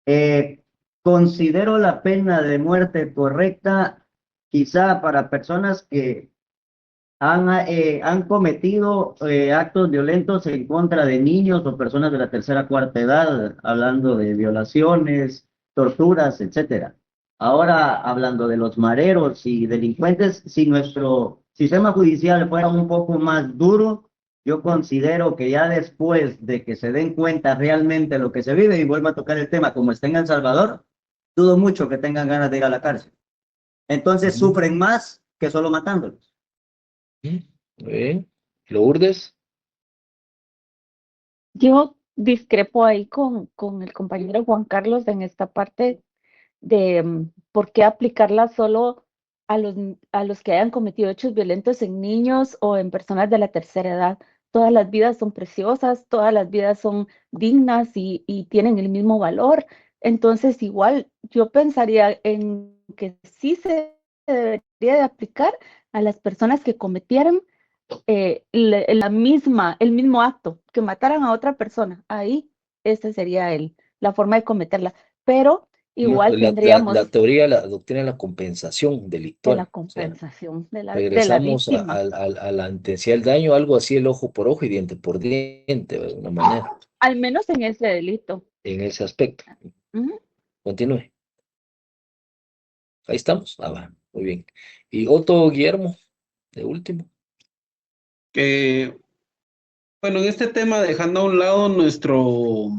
Eh, Considero la pena de muerte correcta quizá para personas que han cometido actos violentos en contra de niños o personas de la tercera cuarta edad, hablando de violaciones, torturas, etcétera. Ahora, hablando de los mareros y delincuentes, si nuestro sistema judicial fuera un poco más duro, yo considero que ya después de que se den cuenta realmente lo que se vive, y vuelvo a tocar el tema como está en El Salvador, dudo mucho que tengan ganas de ir a la cárcel. Entonces sufren más que solo matándolos. Muy bien. Lourdes. Yo discrepo ahí con el compañero Juan Carlos en esta parte de por qué aplicarla solo a los que hayan cometido hechos violentos en niños o en personas de la tercera edad. Todas las vidas son preciosas, todas las vidas son dignas y tienen el mismo valor. Entonces, igual yo pensaría en que sí se debería de aplicar a las personas que cometieron el mismo acto, que mataran a otra persona. Ahí, esa sería la forma de cometerla. Pero Igual La tendríamos teoría, la doctrina de la compensación de delictual. la O sea, compensación de la regresamos víctima. a la intensidad del daño, algo así, el ojo por ojo y diente por diente, de alguna manera, Al menos en ese delito. en ese aspecto. Ujú. Continúe. Ahí estamos. Ah, va, muy bien. Y Otto Guillermo, de último. Bueno, en este tema, dejando a un lado nuestro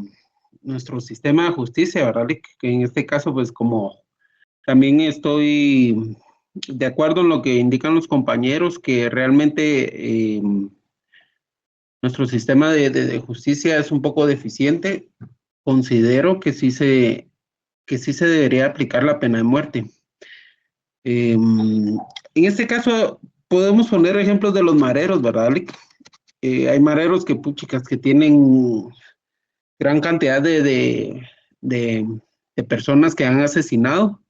sistema de justicia, ¿verdad? Que en este caso, pues como también estoy de acuerdo en lo que indican los compañeros, que realmente nuestro sistema de justicia es un poco deficiente. Considero que sí se debería aplicar la pena de muerte. En este caso, podemos poner ejemplos de los mareros, ¿verdad, Lick? Hay mareros que, puchicas, que tienen gran cantidad de personas que han asesinado.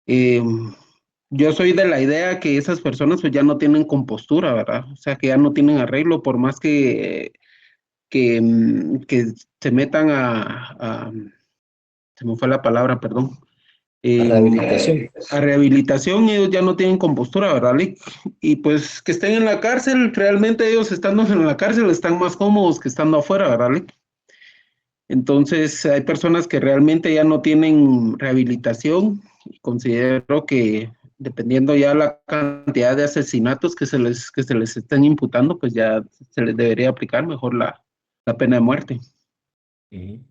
Yo soy de la idea que esas personas pues ya no tienen compostura, ¿verdad? O sea, que ya no tienen arreglo, por más que se metan se me fue la palabra, perdón. A rehabilitación. A rehabilitación, ellos ya no tienen compostura, ¿verdad, Lick? Y pues que estén en la cárcel, realmente ellos estando en la cárcel están más cómodos que estando afuera, ¿verdad, Lick? Entonces, hay personas que realmente ya no tienen rehabilitación y considero que dependiendo ya la cantidad de asesinatos que se les estén imputando, pues ya se les debería aplicar mejor la pena de muerte. Ujú.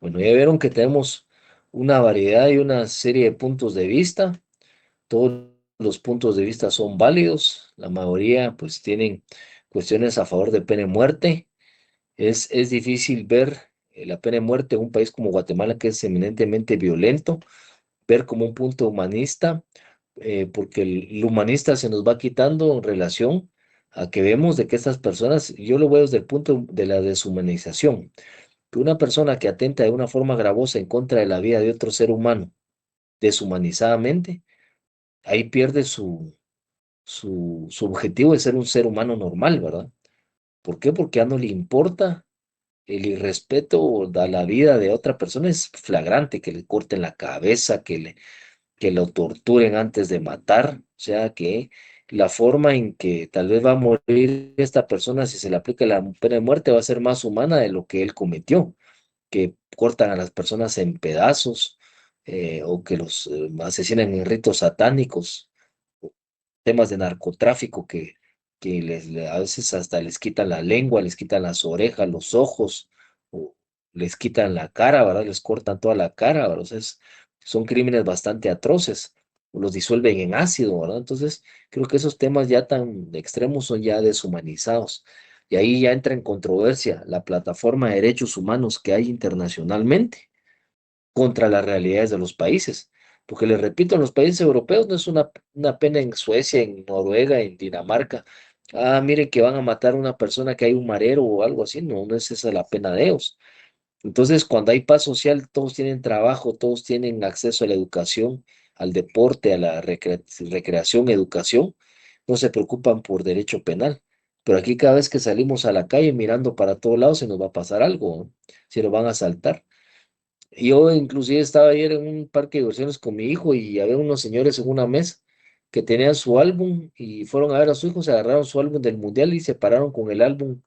Bueno, ya vieron que tenemos una variedad y una serie de puntos de vista. Todos los puntos de vista son válidos. La mayoría pues tienen cuestiones a favor de pena de muerte. Es difícil ver la pena de muerte en un país como Guatemala, que es eminentemente violento, ver como un punto humanista, porque lo humanista se nos va quitando en relación a que vemos de que estas personas, yo lo veo desde el punto de la deshumanización, que una persona que atenta de una forma gravosa en contra de la vida de otro ser humano, deshumanizadamente, ahí pierde su objetivo de ser un ser humano normal, ¿verdad? ¿Por qué? Porque ya no le importa el irrespeto a la vida de otra persona, es flagrante, que le corten la cabeza, que lo torturen antes de matar, o sea que la forma en que tal vez va a morir esta persona si se le aplica la pena de muerte va a ser más humana de lo que él cometió, que cortan a las personas en pedazos, o que los asesinan en ritos satánicos, temas de narcotráfico que a veces hasta les quitan la lengua, les quitan las orejas, los ojos, o les quitan la cara, ¿verdad? Les cortan toda la cara, ¿verdad? O sea, son crímenes bastante atroces, o los disuelven en ácido, ¿verdad? Entonces, creo que esos temas ya tan extremos son ya deshumanizados. Y ahí ya entra en controversia la plataforma de derechos humanos que hay internacionalmente contra las realidades de los países. Porque les repito, en los países europeos no es una pena en Suecia, en Noruega, en Dinamarca. Ah, miren que van a matar a una persona que hay un marero o algo así. No, no es esa la pena de ellos. Entonces, cuando hay paz social, todos tienen trabajo, todos tienen acceso a la educación, al deporte, a la recreación, educación. No se preocupan por derecho penal. Pero aquí cada vez que salimos a la calle mirando para todos lados se nos va a pasar algo, ¿no? Si nos van a asaltar. Yo inclusive estaba ayer en un parque de diversiones con mi hijo y había unos señores en una mesa que tenían su álbum y fueron a ver a su hijo, se agarraron su álbum del mundial y se pararon con el álbum,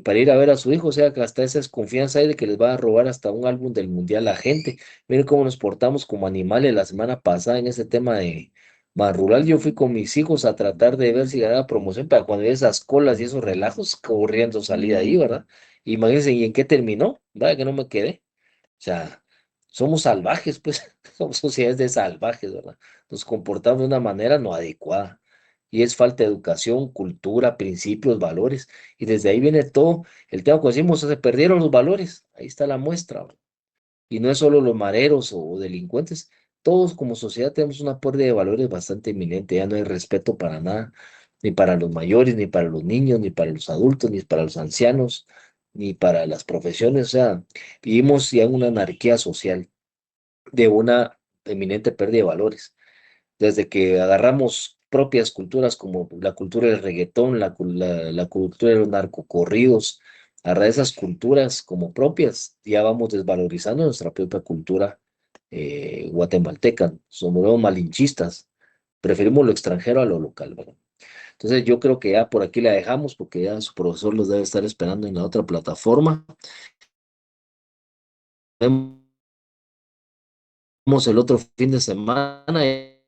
para ir a ver a su hijo. O sea que hasta esa desconfianza hay de que les va a robar hasta un álbum del mundial a la gente. Miren cómo nos portamos como animales la semana pasada en ese tema de más rural. Yo fui con mis hijos a tratar de ver si ganaba promoción, para cuando había esas colas y esos relajos corriendo salí de ahí, ¿verdad? Imagínense, ¿y en qué terminó? ¿Verdad que no me quedé? O sea, somos salvajes, pues, somos sociedades de salvajes, ¿verdad? Nos comportamos de una manera no adecuada. Y es falta de educación, cultura, principios, valores. Y desde ahí viene todo el tema que decimos, se perdieron los valores. Ahí está la muestra, ¿verdad? Y no es solo los mareros o delincuentes. Todos como sociedad tenemos una pérdida de valores bastante inminente. Ya no hay respeto para nada, ni para los mayores, ni para los niños, ni para los adultos, ni para los ancianos, ni para las profesiones. O sea, vivimos ya en una anarquía social de una eminente pérdida de valores. Desde que agarramos propias culturas como la cultura del reggaetón, la cultura de los narcocorridos, agarrar esas culturas como propias, ya vamos desvalorizando nuestra propia cultura guatemalteca. Somos malinchistas, preferimos lo extranjero a lo local, ¿verdad? Entonces yo creo que ya por aquí la dejamos porque ya su profesor los debe estar esperando en la otra plataforma. Nos vemos el otro fin de semana.